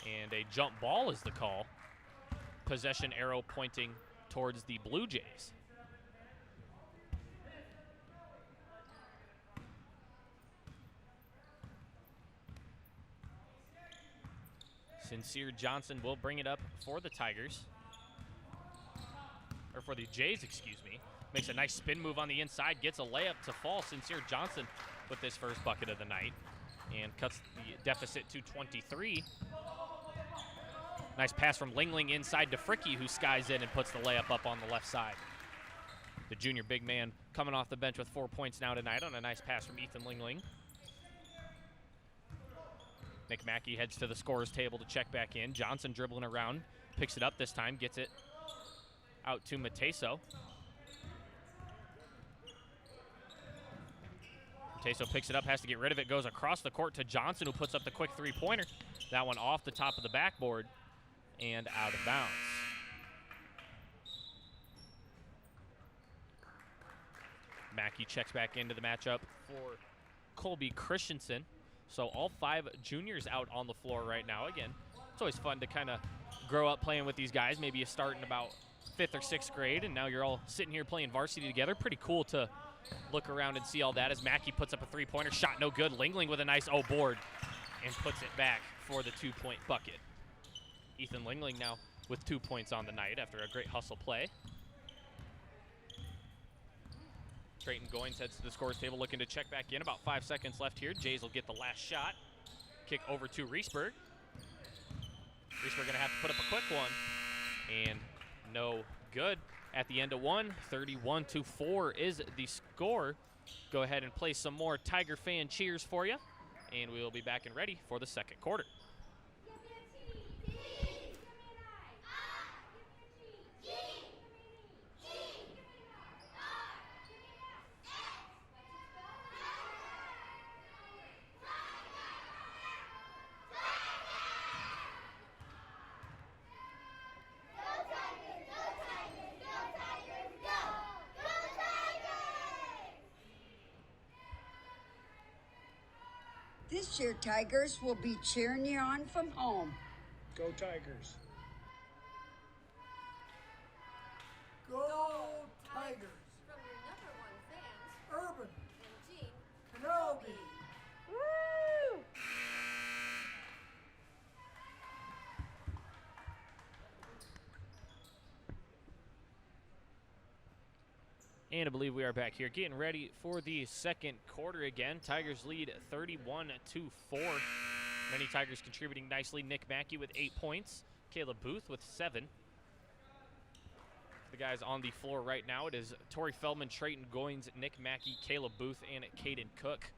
And a jump ball is the call. Possession arrow pointing towards the Blue Jays. Sincere Johnson will bring it up for the Tigers. Or for the Jays, excuse me. Makes a nice spin move on the inside, gets a layup to fall. Sincere Johnson with this first bucket of the night and cuts the deficit to 23. Nice pass from Lingling inside to Fricky, who skies in and puts the layup up on the left side. The junior big man coming off the bench with 4 points now tonight on a nice pass from Ethan Lingling. Nick Mackey heads to the scorer's table to check back in. Johnson dribbling around, picks it up this time, gets it out to Mateso. Mateso picks it up, has to get rid of it, goes across the court to Johnson, who puts up the quick three-pointer. That one off the top of the backboard and out of bounds. Mackey checks back into the matchup for Colby Christensen. So all 5 juniors out on the floor right now. Again, it's always fun to kind of grow up playing with these guys. Maybe you start in about 5th or 6th grade, and now you're all sitting here playing varsity together. Pretty cool to look around and see all that as Mackey puts up a three-pointer. Shot no good. Lingling with a nice O board and puts it back for the 2-point bucket. Ethan Lingling now with 2 points on the night after a great hustle play. Trayton Goins heads to the scorer's table looking to check back in. About 5 seconds left here. Jays will get the last shot. Kick over to Riesberg. Riesberg gonna have to put up a quick one. And no good. At the end of one, 31-4 is the score. Go ahead and play some more Tiger fan cheers for you. And we will be back and ready for the second quarter. This year, Tigers will be cheering you on from home. Go Tigers. Go Tigers! From your #1 fans, Urban and Gene Kenobi. Woo! And I believe we are back here getting ready for the second quarter again. Tigers lead 31-4. Many Tigers contributing nicely. Nick Mackey with 8 points. Caleb Booth with 7. The guys on the floor right now, it is Torrey Feldman, Trayton Goins, Nick Mackey, Caleb Booth, and Caden Cook.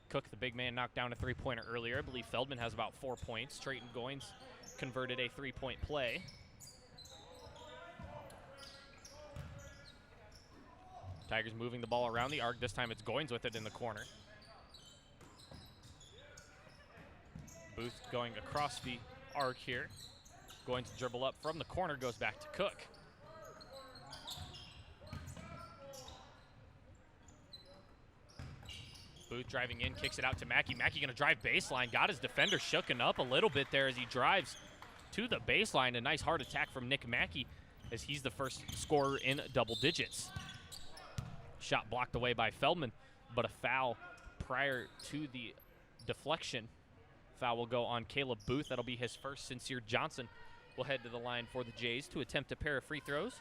Cook, the big man, knocked down a three-pointer earlier. I believe Feldman has about 4 points. Trayton Goins converted a three-point play. Tigers moving the ball around the arc. This time it's Goins with it in the corner. Booth going across the arc here. Goins to dribble up from the corner, goes back to Cook. Booth driving in, kicks it out to Mackey. Mackey going to drive baseline. Got his defender shooken up a little bit there as he drives to the baseline. A nice hard attack from Nick Mackey as he's the first scorer in double digits. Shot blocked away by Feldman, but a foul prior to the deflection. Foul will go on Caleb Booth. That'll be his first. Sincere Johnson will head to the line for the Jays to attempt a pair of free throws.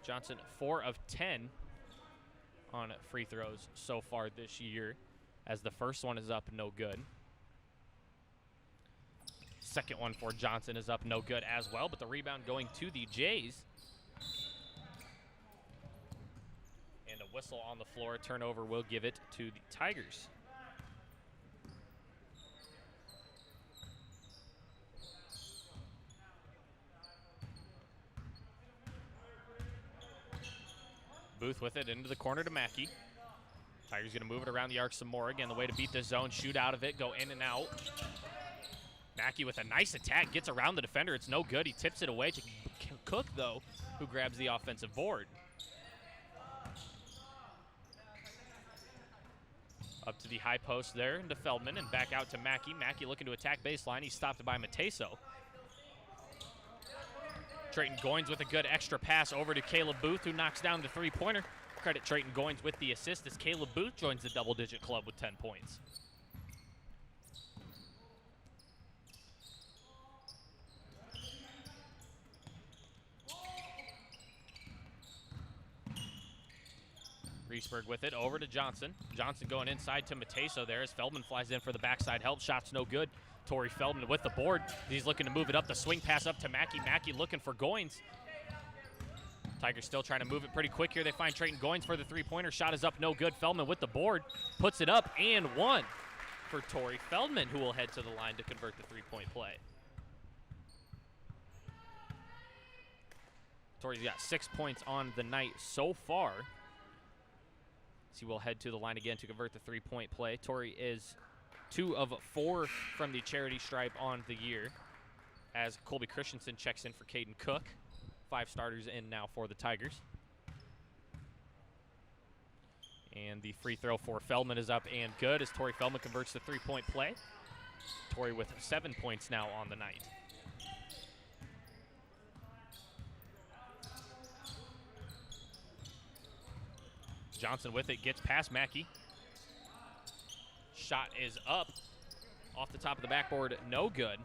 Johnson 4 of 10 on free throws so far this year, as the first one is up, no good. Second one for Johnson is up, no good as well, but the rebound going to the Jays. And a whistle on the floor. Turnover will give it to the Tigers. Booth with it into the corner to Mackey. Tigers going to move it around the arc some more. Again, the way to beat the zone, shoot out of it, go in and out. Mackey with a nice attack, gets around the defender. It's no good. He tips it away to Cook, though, who grabs the offensive board. Up to the high post there into Feldman and back out to Mackey. Mackey looking to attack baseline. He's stopped by Mateso. Trayton Goins with a good extra pass over to Caleb Booth, who knocks down the three-pointer. Credit Trayton Goins with the assist as Caleb Booth joins the double-digit club with 10 points. Reesberg with it over to Johnson. Johnson going inside to Mateso there as Feldman flies in for the backside help. Shot's no good. Torrey Feldman with the board. He's looking to move it up. The swing pass up to Mackey. Mackey looking for Goins. Tigers still trying to move it pretty quick here. They find Trayton Goins for the three-pointer. Shot is up, no good. Feldman with the board. Puts it up and one for Torrey Feldman, who will head to the line to convert the three-point play. Torrey's got 6 points on the night so far. So he will head to the line again to convert the three-point play. Torrey is 2 of 4 from the charity stripe on the year as Colby Christensen checks in for Caden Cook. 5 starters in now for the Tigers. And the free throw for Feldman is up and good as Torrey Feldman converts the three-point play. Torrey with 7 points now on the night. Johnson with it, gets past Mackey. Shot is up off the top of the backboard, no good.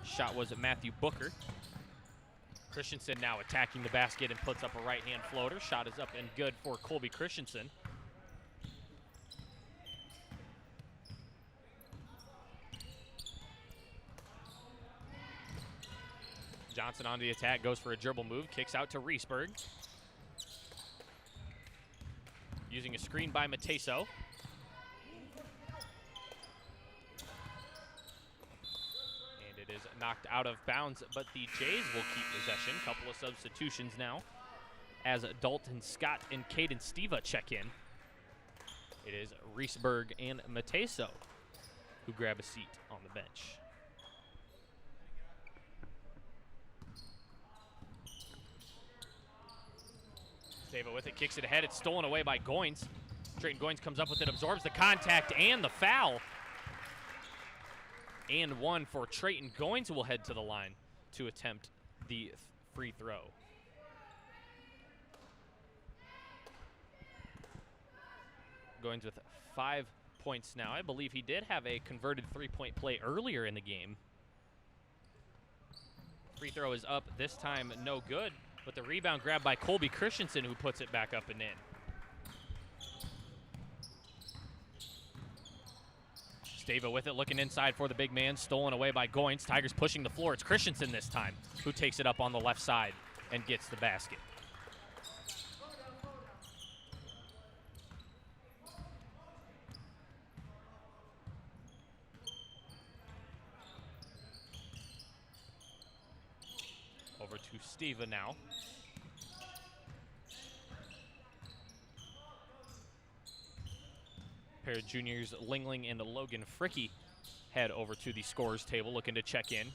Shot was Matthew Booker. Christensen now attacking the basket and puts up a right-hand floater. Shot is up and good for Colby Christensen. Johnson on the attack, goes for a dribble move, kicks out to Reesberg. Using a screen by Mateso. And it is knocked out of bounds, but the Jays will keep possession. Couple of substitutions now as Dalton Scott and Caden Steva check in. It is Reesberg and Mateso who grab a seat on the bench. Stava with it, kicks it ahead. It's stolen away by Goins. Trayton Goins comes up with it, absorbs the contact and the foul. And one for Trayton Goins, who will head to the line to attempt the free throw. Goins with 5 points now. I believe he did have a converted three-point play earlier in the game. Free throw is up, this time no good, but the rebound grabbed by Colby Christensen, who puts it back up and in. Stava with it, looking inside for the big man, stolen away by Goins. Tigers pushing the floor. It's Christensen this time, who takes it up on the left side and gets the basket. Over to Stava now. Pair of juniors Lingling and Logan Fricky head over to the scorers table looking to check in.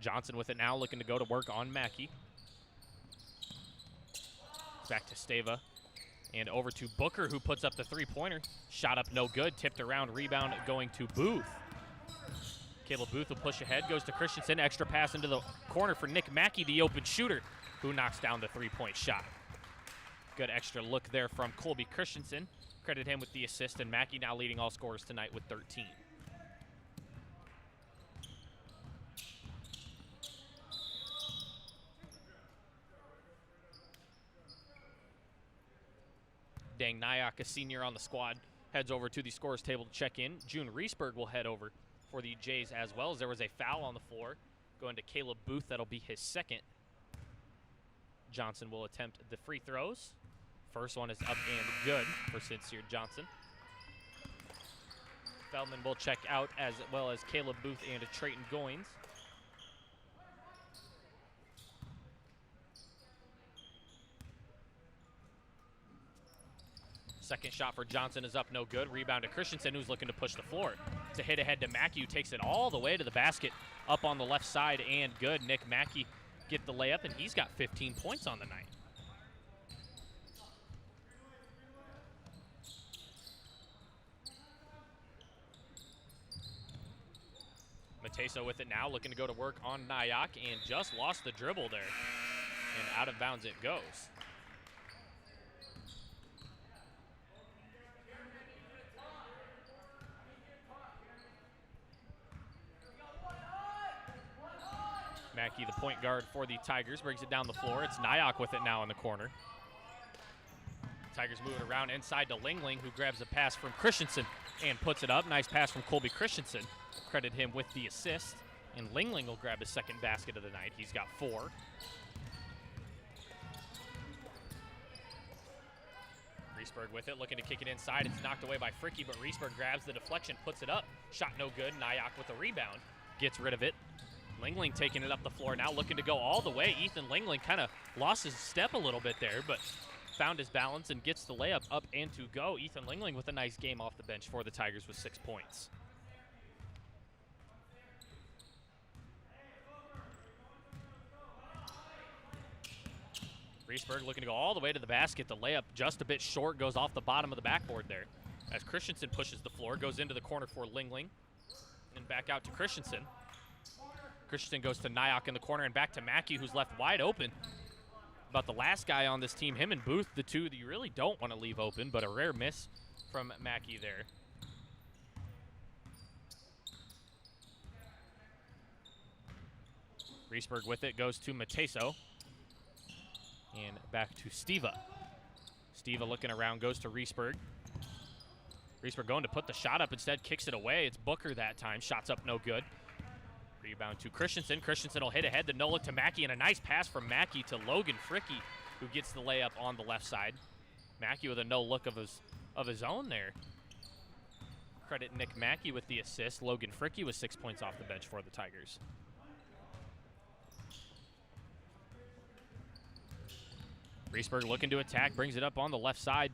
Johnson with it now, looking to go to work on Mackey. Back to Stava and over to Booker, who puts up the three-pointer. Shot up no good, tipped around, rebound going to Booth. Caleb Booth will push ahead, goes to Christensen, extra pass into the corner for Nick Mackey, the open shooter, who knocks down the three-point shot. Good extra look there from Colby Christensen. Credit him with the assist, and Mackey now leading all scorers tonight with 13. Dang Nyack, a senior on the squad, heads over to the scorers table to check in. June Reesberg will head over for the Jays as well, as there was a foul on the floor going to Caleb Booth. That'll be his second. Johnson will attempt the free throws. First one is up and good for Sincere Johnson. Feldman will check out, as well as Caleb Booth and Trayton Goins. Second shot for Johnson is up, no good. Rebound to Christensen, who's looking to push the floor. It's a hit ahead to Mackey, who takes it all the way to the basket, up on the left side, and good. Nick Mackey get the layup, and he's got 15 points on the night. Mateso with it now, looking to go to work on Nyack, and just lost the dribble there. And out of bounds it goes. Mackey, the point guard for the Tigers, brings it down the floor. It's Nyack with it now in the corner. Tigers move it around inside to Lingling, who grabs a pass from Christensen and puts it up. Nice pass from Colby Christensen. Credit him with the assist. And Lingling will grab his second basket of the night. He's got 4. Reesberg with it, looking to kick it inside. It's knocked away by Fricky, but Reesberg grabs the deflection, puts it up. Shot no good. Nyack with the rebound. Gets rid of it. Lingling taking it up the floor now, looking to go all the way. Ethan Lingling kind of lost his step a little bit there, but found his balance and gets the layup up and to go. Ethan Lingling with a nice game off the bench for the Tigers with 6 points. Reesberg looking to go all the way to the basket. The layup just a bit short, goes off the bottom of the backboard there. As Christensen pushes the floor, goes into the corner for Lingling, and back out to Christensen. Christensen goes to Nyack in the corner and back to Mackey, who's left wide open. About the last guy on this team, him and Booth, the two that you really don't want to leave open, but a rare miss from Mackey there. Reesberg with it, goes to Mateso. And back to Stava. Stava looking around, goes to Reesberg. Reesberg going to put the shot up, instead kicks it away. It's Booker that time, shots up no good. Rebound to Christensen. Christensen will hit ahead, the no-look to Mackey, and a nice pass from Mackey to Logan Fricky, who gets the layup on the left side. Mackey with a no-look of his own there. Credit Nick Mackey with the assist. Logan Fricky with 6 points off the bench for the Tigers. Reesberg looking to attack, brings it up on the left side,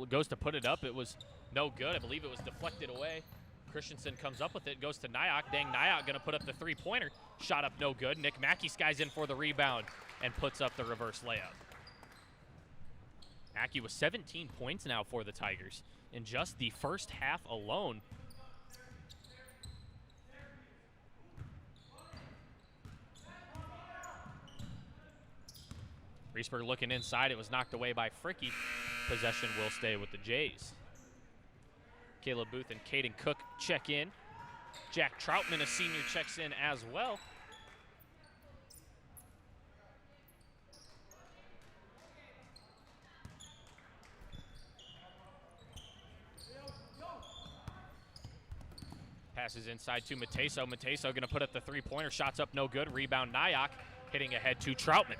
goes to put it up. It was no good. I believe it was deflected away. Christensen comes up with it, goes to Nyack. Dang, Nyack going to put up the three-pointer. Shot up no good. Nick Mackey skies in for the rebound and puts up the reverse layup. Mackey with 17 points now for the Tigers in just the first half alone. Reesberg looking inside. It was knocked away by Fricky. Possession will stay with the Jays. Caleb Booth and Caden Cook check in. Jack Troutman, a senior, checks in as well. Passes inside to Mateso. Mateso going to put up the three-pointer. Shots up, no good. Rebound, Nyack hitting ahead to Troutman.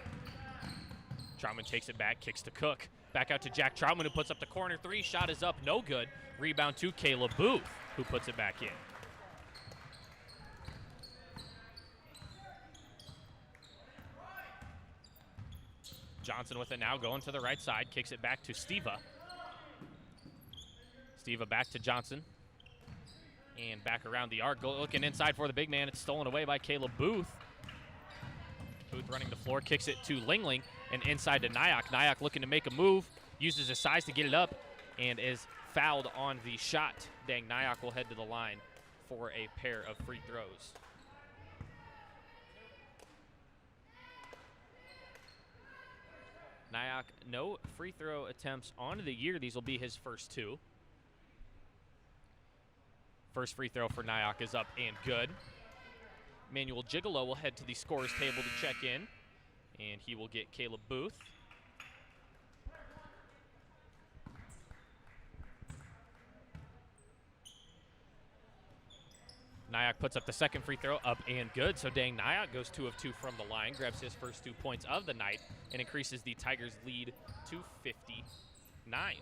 Troutman takes it back, kicks to Cook. Back out to Jack Troutman, who puts up the corner three. Shot is up, no good. Rebound to Caleb Booth, who puts it back in. Johnson with it now, going to the right side. Kicks it back to Steva. Steva back to Johnson. And back around the arc, looking inside for the big man. It's stolen away by Caleb Booth. Booth running the floor, kicks it to Lingling, and inside to Nyack. Nyack looking to make a move, uses his size to get it up, and is fouled on the shot. Dang, Nyack will head to the line for a pair of free throws. Nyack, no free throw attempts on the year. These will be his first two. First free throw for Nyack is up and good. Manuel Gigolo will head to the scorer's table to check in, and he will get Caleb Booth. Nyack puts up the second free throw, up and good. So Dang Nyack goes 2 of 2 from the line, grabs his first 2 points of the night, and increases the Tigers' lead to 59.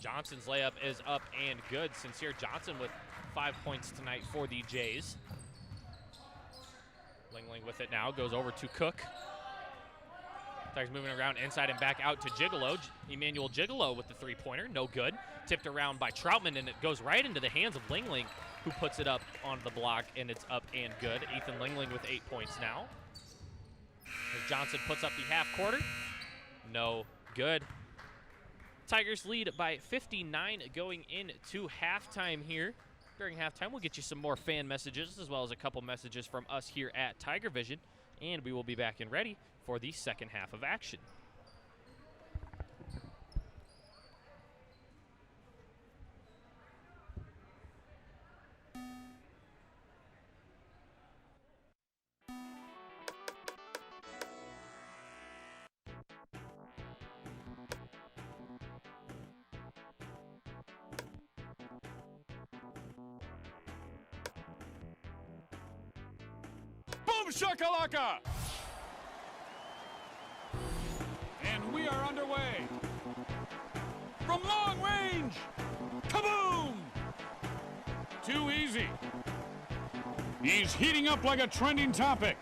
Johnson's layup is up and good. Sincere Johnson with 5 points tonight for the Jays. Lingling with it now, goes over to Cook. Tigers moving around inside and back out to Gigolo. Emmanuel Gigolo with the three-pointer, no good. Tipped around by Troutman, and it goes right into the hands of Lingling, who puts it up on the block, and it's up and good. Ethan Lingling with 8 points now. As Johnson puts up the half quarter, no good. Tigers lead by 59 going into halftime here. During halftime, we'll get you some more fan messages as well as a couple messages from us here at Tiger Vision, and we will be back and ready for the second half of action. Boom shakalaka! And we are underway. From long range, kaboom! Too easy. He's heating up like a trending topic.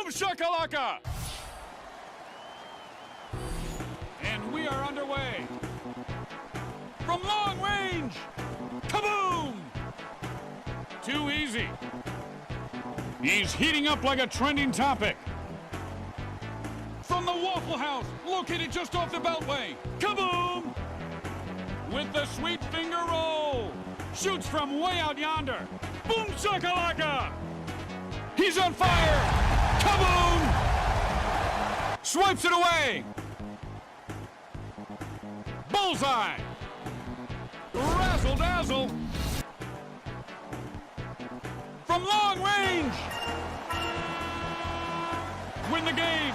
Boom shakalaka! And we are underway. From long range, kaboom! Too easy. He's heating up like a trending topic. From the Waffle House, located just off the Beltway, kaboom! With the sweet finger roll. Shoots from way out yonder. Boom shakalaka! He's on fire! Kaboom! Swipes it away! Bullseye! Razzle dazzle! From long range! Win the game!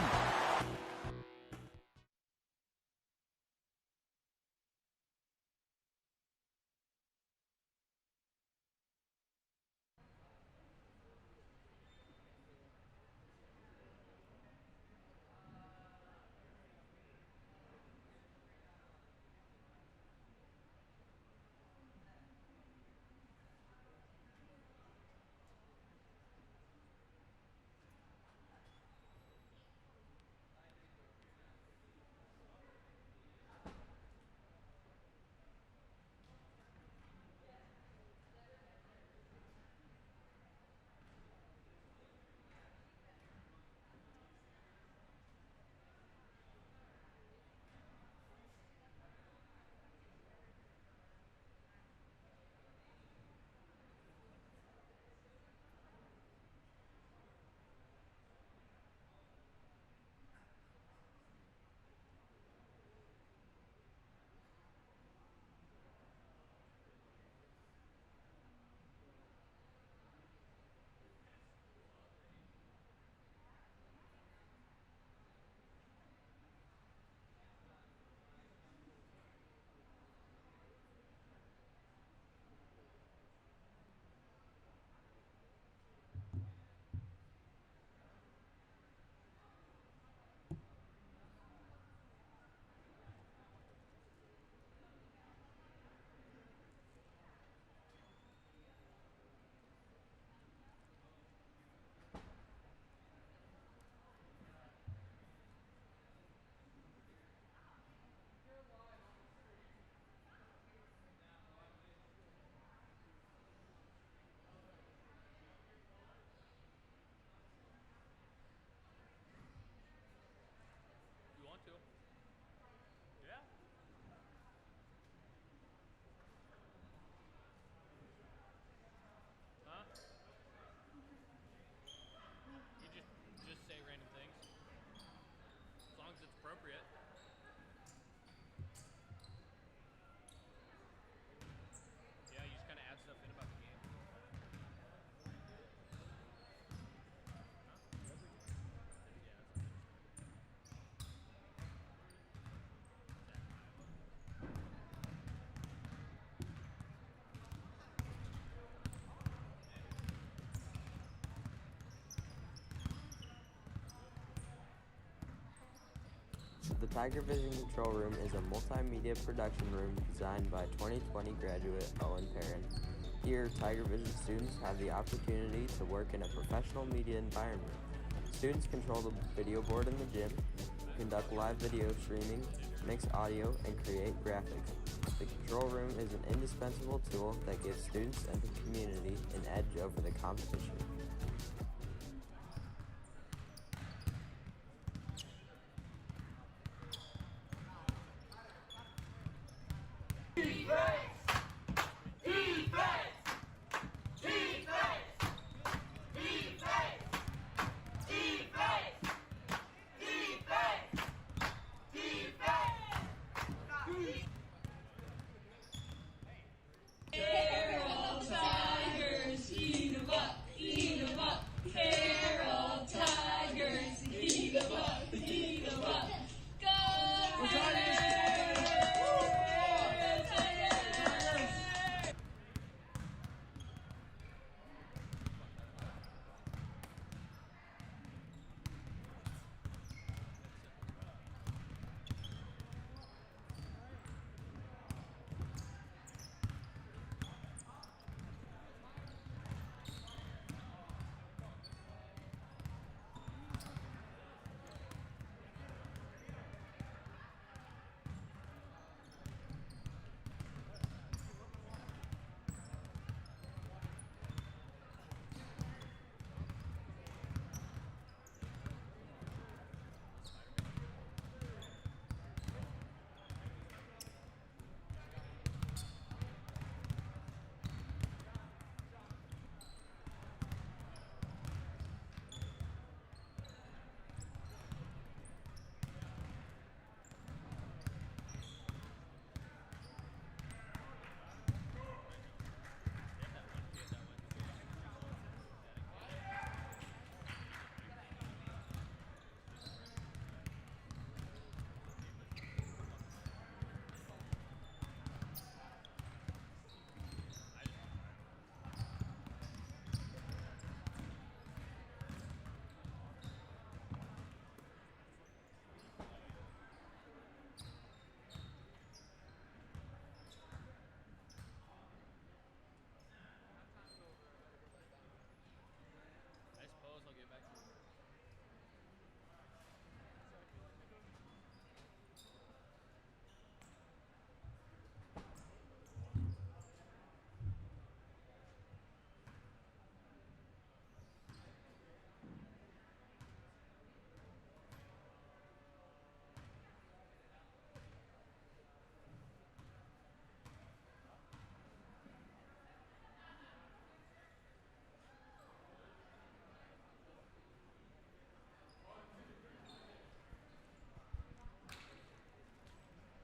The Tiger Vision Control Room is a multimedia production room designed by 2020 graduate Owen Perrin. Here, Tiger Vision students have the opportunity to work in a professional media environment. Students control the video board in the gym, conduct live video streaming, mix audio, and create graphics. The control room is an indispensable tool that gives students and the community an edge over the competition. Carroll Tigers, eat 'em up, eat 'em up.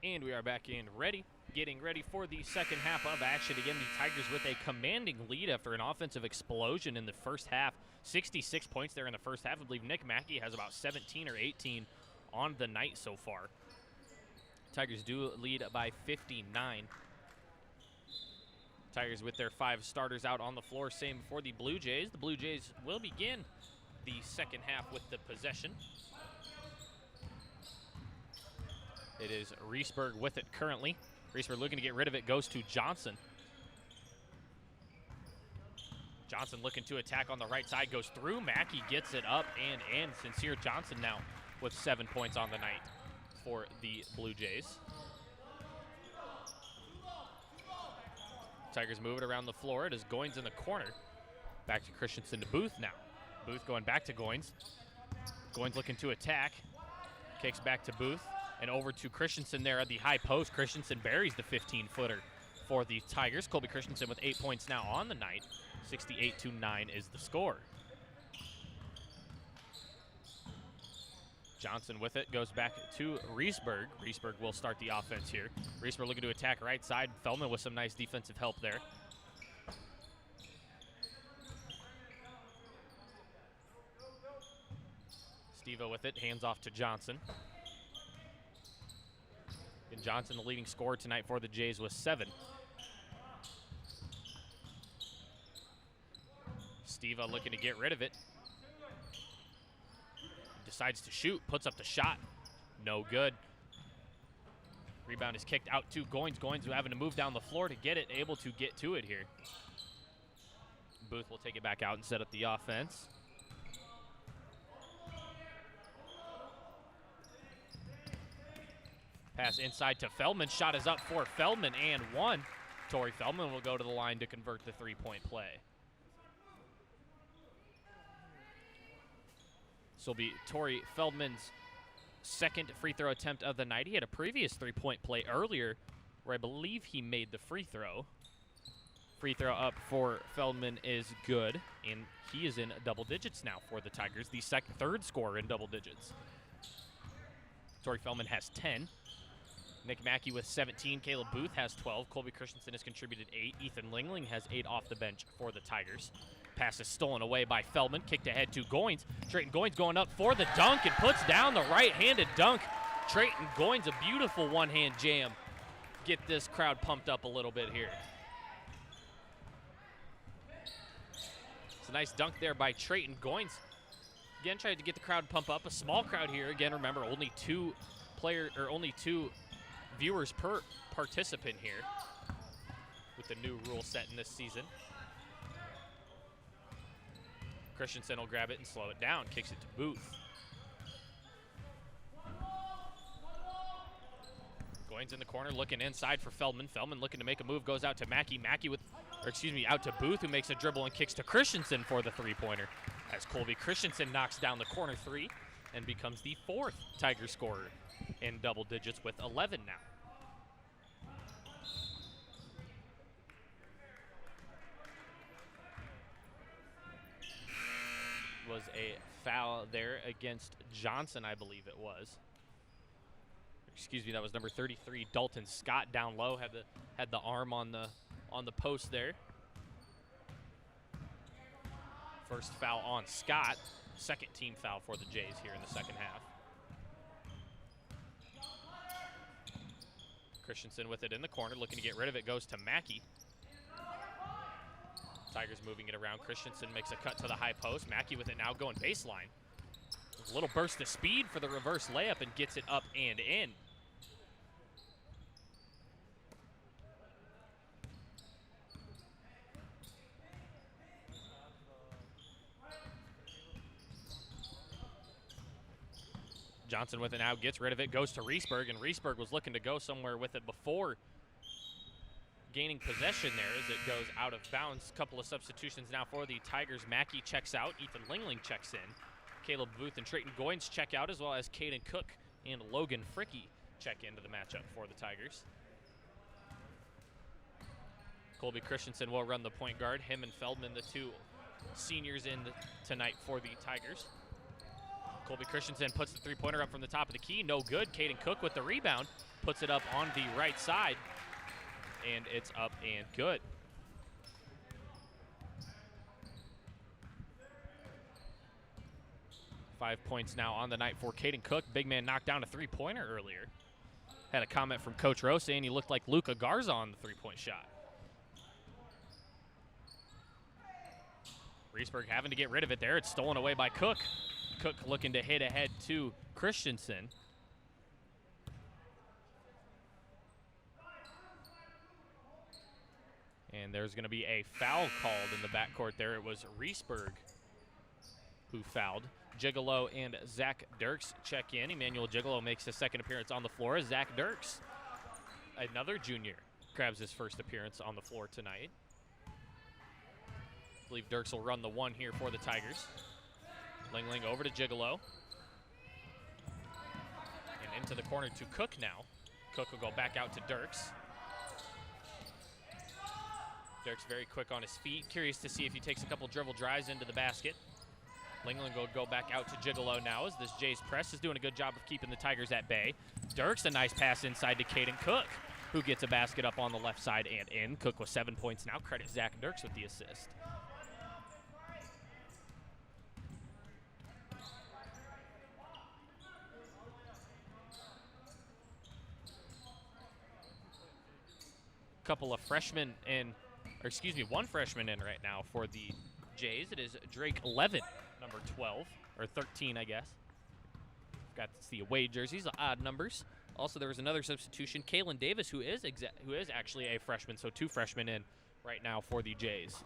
And we are back in getting ready for the second half of action. Again, the Tigers with a commanding lead after an offensive explosion in the first half. 66 points there in the first half. I believe Nick Mackey has about 17 or 18 on the night so far. Tigers do lead by 59. Tigers with their 5 starters out on the floor. Same for the Blue Jays. The Blue Jays will begin the second half with the possession. It is Reesberg with it currently. Reesberg looking to get rid of it, goes to Johnson. Johnson looking to attack on the right side, goes through. Mackey gets it up and in. Sincere Johnson now with 7 points on the night for the Blue Jays. Tigers move it around the floor. It is Goins in the corner. Back to Christensen to Booth now. Booth going back to Goins. Goins looking to attack. Kicks back to Booth. And over to Christensen there at the high post. Christensen buries the 15-footer for the Tigers. Colby Christensen with 8 points now on the night. 68-9 is the score. Johnson with it, goes back to Reesberg. Reesberg will start the offense here. Reesberg looking to attack right side. Feldman with some nice defensive help there. Stevo with it, hands off to Johnson. And Johnson, the leading scorer tonight for the Jays, with 7. Steva looking to get rid of it. Decides to shoot, puts up the shot. No good. Rebound is kicked out to Goins. Goins having to move down the floor to get it, able to get to it here. Booth will take it back out and set up the offense. Pass inside to Feldman. Shot is up for Feldman and one. Torrey Feldman will go to the line to convert the 3-point play. This will be Torrey Feldman's second free throw attempt of the night. He had a previous 3-point play earlier where I believe he made the free throw. Free throw up for Feldman is good, and he is in double digits now for the Tigers, the third scorer in double digits. Torrey Feldman has 10. Nick Mackey with 17. Caleb Booth has 12. Colby Christensen has contributed 8. Ethan Lingling has 8 off the bench for the Tigers. Pass is stolen away by Feldman. Kicked ahead to Goins. Trayton Goins going up for the dunk and puts down the right-handed dunk. Trayton Goins, a beautiful one-hand jam. Get this crowd pumped up a little bit here. It's a nice dunk there by Trayton Goins. Again, tried to get the crowd pump up. A small crowd here. Again, remember, only two viewers per participant here with the new rule set in this season. Christensen will grab it and slow it down. Kicks it to Booth. Goins in the corner looking inside for Feldman. Feldman looking to make a move, goes out to Mackey. Out to Booth, who makes a dribble and kicks to Christensen for the 3-pointer. As Colby Christensen knocks down the corner 3 and becomes the 4th Tiger scorer in double digits with 11 now. Was a foul there against Johnson, I believe it was. Excuse me, that was number 33, Dalton Scott, down low, had the arm on the post there. First foul on Scott, second team foul for the Jays here in the second half. Christensen with it in the corner, looking to get rid of it, goes to Mackey. Tigers moving it around. Christensen makes a cut to the high post. Mackey with it now going baseline. A little burst of speed for the reverse layup and gets it up and in. Johnson with it now, gets rid of it, goes to Reesberg, and Reesberg was looking to go somewhere with it before gaining possession there as it goes out of bounds. Couple of substitutions now for the Tigers. Mackey checks out, Ethan Lingling checks in. Caleb Booth and Trayton Goins check out, as well as Caden Cook and Logan Fricky check into the matchup for the Tigers. Colby Christensen will run the point guard. Him and Feldman, the two seniors in tonight for the Tigers. Colby Christensen puts the three-pointer up from the top of the key. No good. Caden Cook with the rebound. Puts it up on the right side. And it's up and good. Five points now on the night for Caden Cook. Big man knocked down a three-pointer earlier. Had a comment from Coach Rose saying he looked like Luka Garza on the three-point shot. Reesburg having to get rid of it there. It's stolen away by Cook. Cook looking to hit ahead to Christensen. And there's going to be a foul called in the backcourt there. It was Reesburg who fouled. Gigolo and Zach Dirks check in. Emmanuel Gigolo makes his second appearance on the floor. Zach Dirks, another junior, grabs his first appearance on the floor tonight. I believe Dirks will run the one here for the Tigers. Lingling over to Gigolo. And into the corner to Cook now. Cook will go back out to Dirks. Dirks very quick on his feet. Curious to see if he takes a couple dribble drives into the basket. Lingling will go back out to Gigolo now as this Jays press is doing a good job of keeping the Tigers at bay. Dirks, a nice pass inside to Caden Cook, who gets a basket up on the left side and in. Cook with 7 points now. Credit Zach Dirks with the assist. Couple of freshmen in, or excuse me, one freshman in right now for the Jays. It is Drake Levin, number 12, or 13, I guess. Got the away jerseys, odd numbers. Also, there was another substitution, Kalen Davis, who is actually a freshman, so two freshmen in right now for the Jays.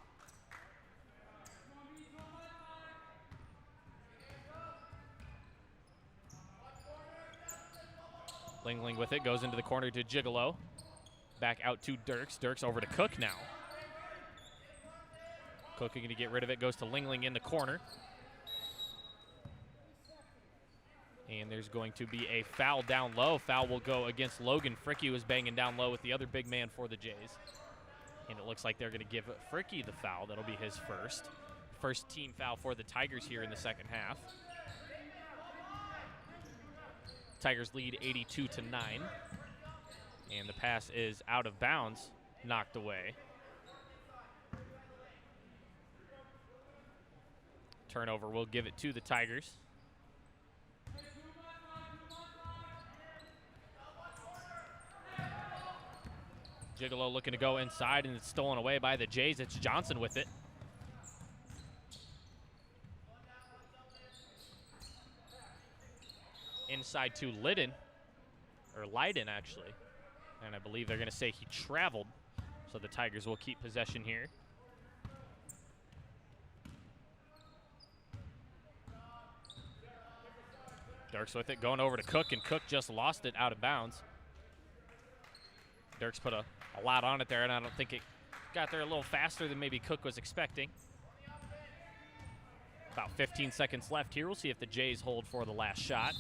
Lingling with it, goes into the corner to Gigolo. Back out to Dirks. Dirks over to Cook now. Cook going to get rid of it, goes to Lingling in the corner. And there's going to be a foul down low. Foul will go against Logan Fricky, who was banging down low with the other big man for the Jays. And it looks like they're going to give Fricky the foul. That'll be his first. First team foul for the Tigers here in the second half. Tigers lead 82-9. And the pass is out of bounds, knocked away. Turnover will give it to the Tigers. Gigolo looking to go inside, and it's stolen away by the Jays. It's Johnson with it. Inside to Lydon, or Leiden actually. And I believe they're going to say he traveled, so the Tigers will keep possession here. Dirks with it, going over to Cook, and Cook just lost it out of bounds. Dirks put a lot on it there, and I don't think it got there a little faster than maybe Cook was expecting. About 15 seconds left here. We'll see if the Jays hold for the last shot.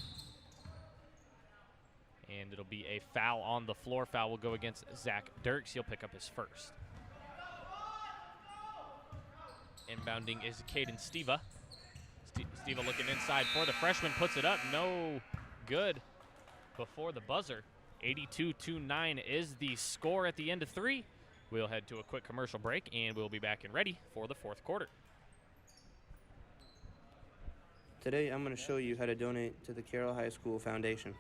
And it'll be a foul on the floor. Foul will go against Zach Dirks. He'll pick up his first. Inbounding is Caden Steva. Steva looking inside for the freshman. Puts it up. No good before the buzzer. 82-9 is the score at the end of three. We'll head to a quick commercial break, and we'll be back and ready for the fourth quarter. Today, I'm going to show you how to donate to the Carroll High School Foundation.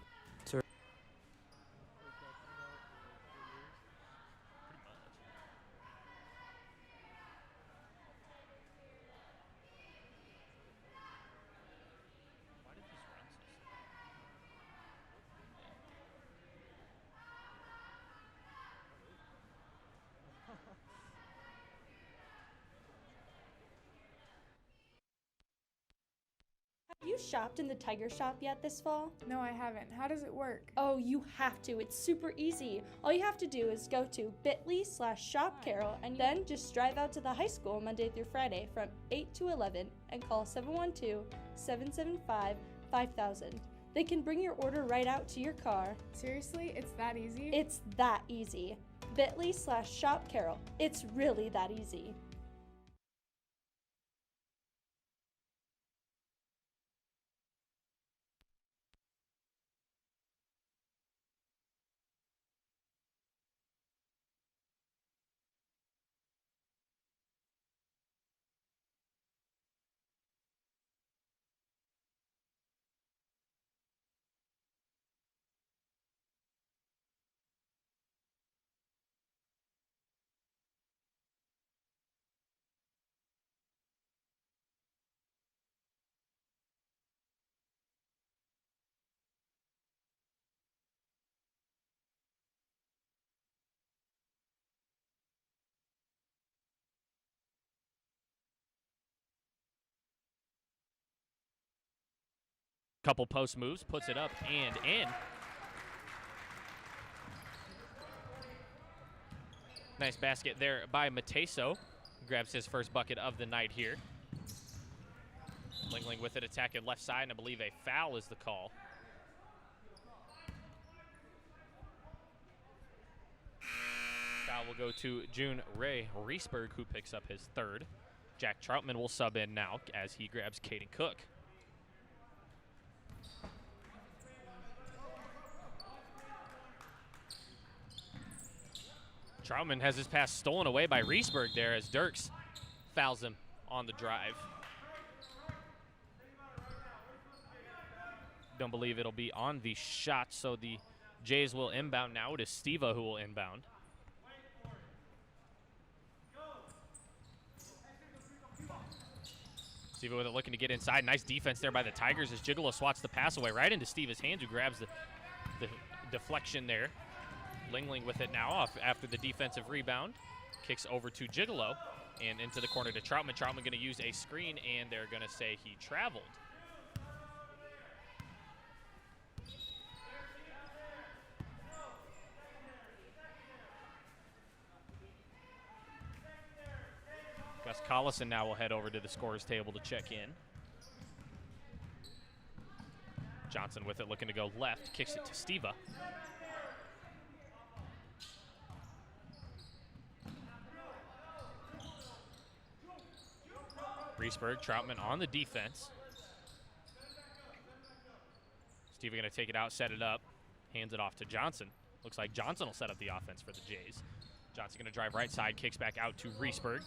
Have you shopped in the Tiger Shop yet this fall? No, I haven't. How does it work? Oh, you have to. It's super easy. All you have to do is go to bit.ly/shop Carroll and then just drive out to the high school Monday through Friday from 8 to 11 and call 712-775-5000. They can bring your order right out to your car. Seriously? It's that easy? It's that easy. bit.ly/shop Carroll. It's really that easy. Couple post moves, puts it up and in. Nice basket there by Mateso. Grabs his first bucket of the night here. Lingling with it, attacking left side, and I believe a foul is the call. Foul will go to June Ray Reesberg, who picks up his third. Jack Troutman will sub in now as he grabs Caden Cook. Troutman has his pass stolen away by Reesberg there as Dirks fouls him on the drive. Don't believe it'll be on the shot, so the Jays will inbound now. It is Steva who will inbound. Steva with it looking to get inside. Nice defense there by the Tigers as Gigolo swats the pass away right into Steva's hands, who grabs the deflection there. Lingling with it now off after the defensive rebound. Kicks over to Gigolo and into the corner to Troutman. Troutman going to use a screen, and they're going to say he traveled. Gus Collison now will head over to the scorer's table to check in. Johnson with it looking to go left. Kicks it to Steva. Reesberg, Troutman on the defense. Steva going to take it out, set it up, hands it off to Johnson. Looks like Johnson will set up the offense for the Jays. Johnson going to drive right side, kicks back out to Reesberg.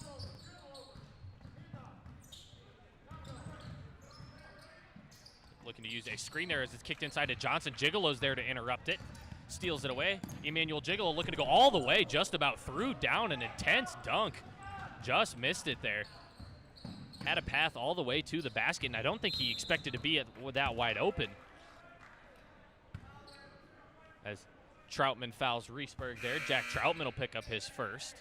Looking to use a screen there as it's kicked inside to Johnson. Gigolo's there to interrupt it. Steals it away. Emmanuel Gigolo looking to go all the way, just about through, down, an intense dunk. Just missed it there. Had a path all the way to the basket, and I don't think he expected to be that wide open. As Troutman fouls Reesberg there. Jack Troutman will pick up his first.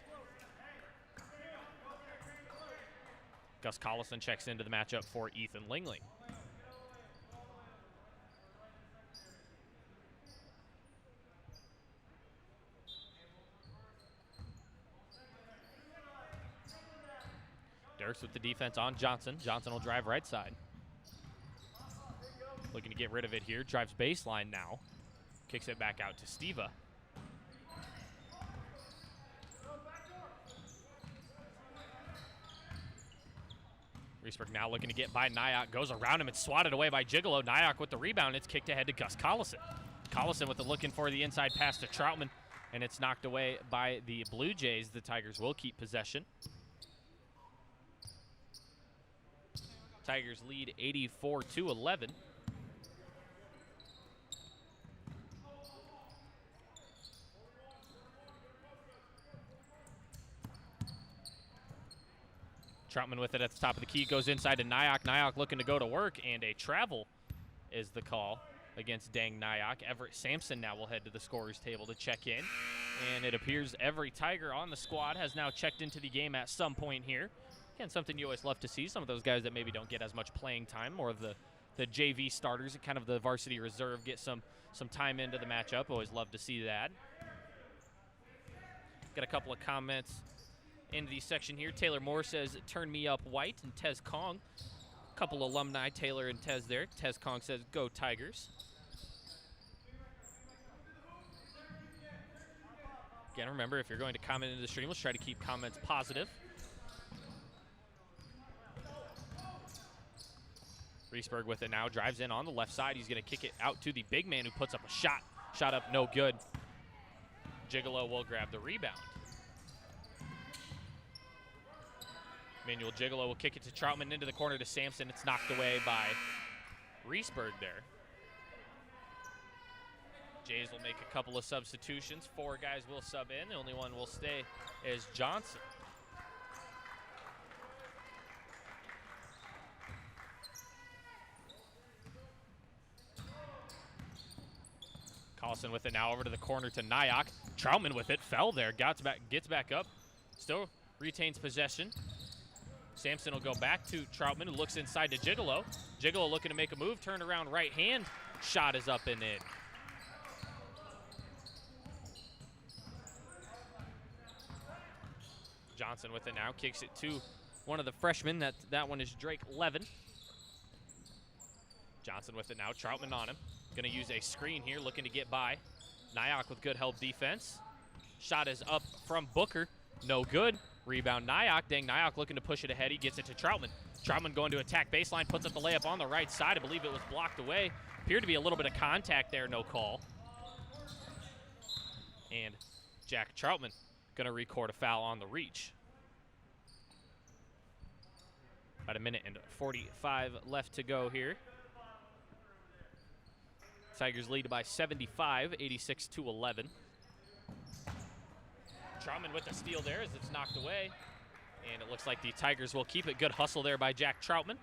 Gus Collison checks into the matchup for Ethan Lingling. Dirks with the defense on Johnson. Johnson will drive right side. Looking to get rid of it here. Drives baseline now. Kicks it back out to Steva. Reesberg now looking to get by Nyack. Goes around him and swatted away by Gigolo. Nyack with the rebound. It's kicked ahead to Gus Collison. Collison with the looking for the inside pass to Troutman. And it's knocked away by the Blue Jays. The Tigers will keep possession. Tigers lead 84-11. Troutman with it at the top of the key, goes inside to Nyack. Nyack looking to go to work, and a travel is the call against Dang Nyack. Everett Sampson now will head to the scorer's table to check in. And it appears every Tiger on the squad has now checked into the game at some point here. Again, something you always love to see. Some of those guys that maybe don't get as much playing time, more of the JV starters and kind of the varsity reserve get some time into the matchup. Always love to see that. Got a couple of comments into the section here. Taylor Moore says, "Turn me up white," and Tez Kong. A couple alumni, Taylor and Tez there. Tez Kong says, "Go Tigers." Again, remember, if you're going to comment into the stream, let's try to keep comments positive. Reesberg with it now, drives in on the left side. He's going to kick it out to the big man who puts up a shot. Shot up, no good. Gigolo will grab the rebound. Emmanuel Gigolo will kick it to Troutman into the corner to Sampson. It's knocked away by Reesberg there. Jays will make a couple of substitutions. 4 guys will sub in. The only one will stay is Johnson. Collison with it now over to the corner to Nyack. Troutman with it, fell there, gets back up, still retains possession. Sampson will go back to Troutman, who looks inside to Gigolo. Gigolo looking to make a move, turn around right hand. Shot is up and in. Johnson with it now, kicks it to one of the freshmen. That one is Drake Levin. Johnson with it now, Troutman on him. Gonna use a screen here, looking to get by. Nyack with good help defense. Shot is up from Booker, no good. Rebound Nyack, dang, Nyack looking to push it ahead. He gets it to Troutman. Troutman going to attack baseline, puts up the layup on the right side. I believe it was blocked away. Appeared to be a little bit of contact there, no call. And Jack Troutman gonna record a foul on the reach. About a minute and 45 left to go here. Tigers lead by 75, 86-11. Troutman with the steal there as it's knocked away. And it looks like the Tigers will keep it. Good hustle there by Jack Troutman.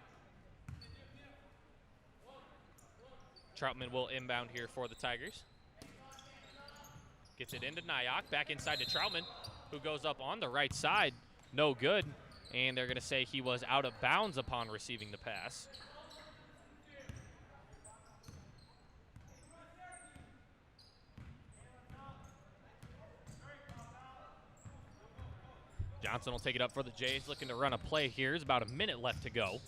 Troutman will inbound here for the Tigers. Gets it into Nyack, back inside to Troutman, who goes up on the right side. No good. And they're going to say he was out of bounds upon receiving the pass. Johnson will take it up for the Jays, looking to run a play here. There's about a minute left to go.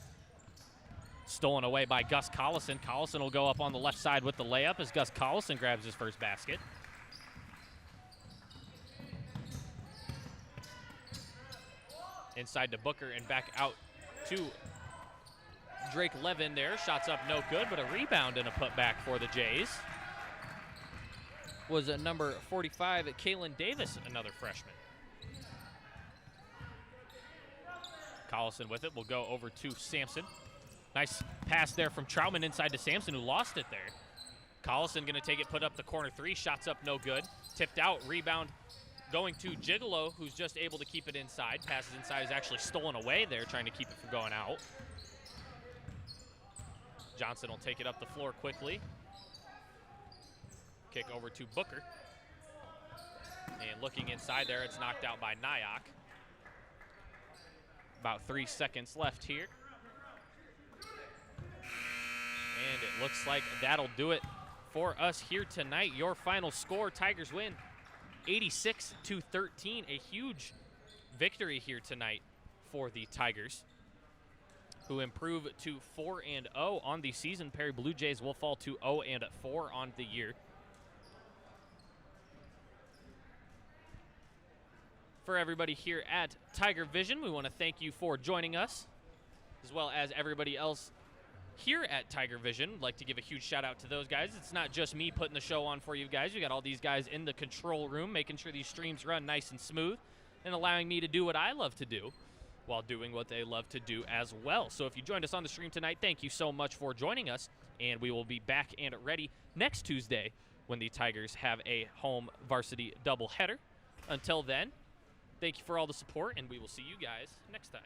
Stolen away by Gus Collison. Collison will go up on the left side with the layup as Gus Collison grabs his first basket. Inside to Booker and back out to Drake Levin there. Shots up, no good, but a rebound and a putback for the Jays. Was a number 45, Kalen Davis, another freshman. Collison with it will go over to Sampson. Nice pass there from Troutman inside to Sampson, who lost it there. Collison going to take it, put up the corner three. Shots up, no good. Tipped out, rebound going to Gigolo, who's just able to keep it inside. Passes inside is actually stolen away there, trying to keep it from going out. Johnson will take it up the floor quickly. Kick over to Booker. And looking inside there, it's knocked out by Nyack. About 3 seconds left here. And it looks like that'll do it for us here tonight. Your final score, Tigers win 86-13. A huge victory here tonight for the Tigers, who improve to 4-0 on the season. Perry Blue Jays will fall to 0-4 on the year. For everybody here at Tiger Vision, we want to thank you for joining us, as well as everybody else here at Tiger Vision. I'd like to give a huge shout out to those guys. It's not just me putting the show on for you guys. We got all these guys in the control room, making sure these streams run nice and smooth and allowing me to do what I love to do while doing what they love to do as well. So if you joined us on the stream tonight, thank you so much for joining us, and we will be back and ready next Tuesday when the Tigers have a home varsity doubleheader. Until then, thank you for all the support, and we will see you guys next time.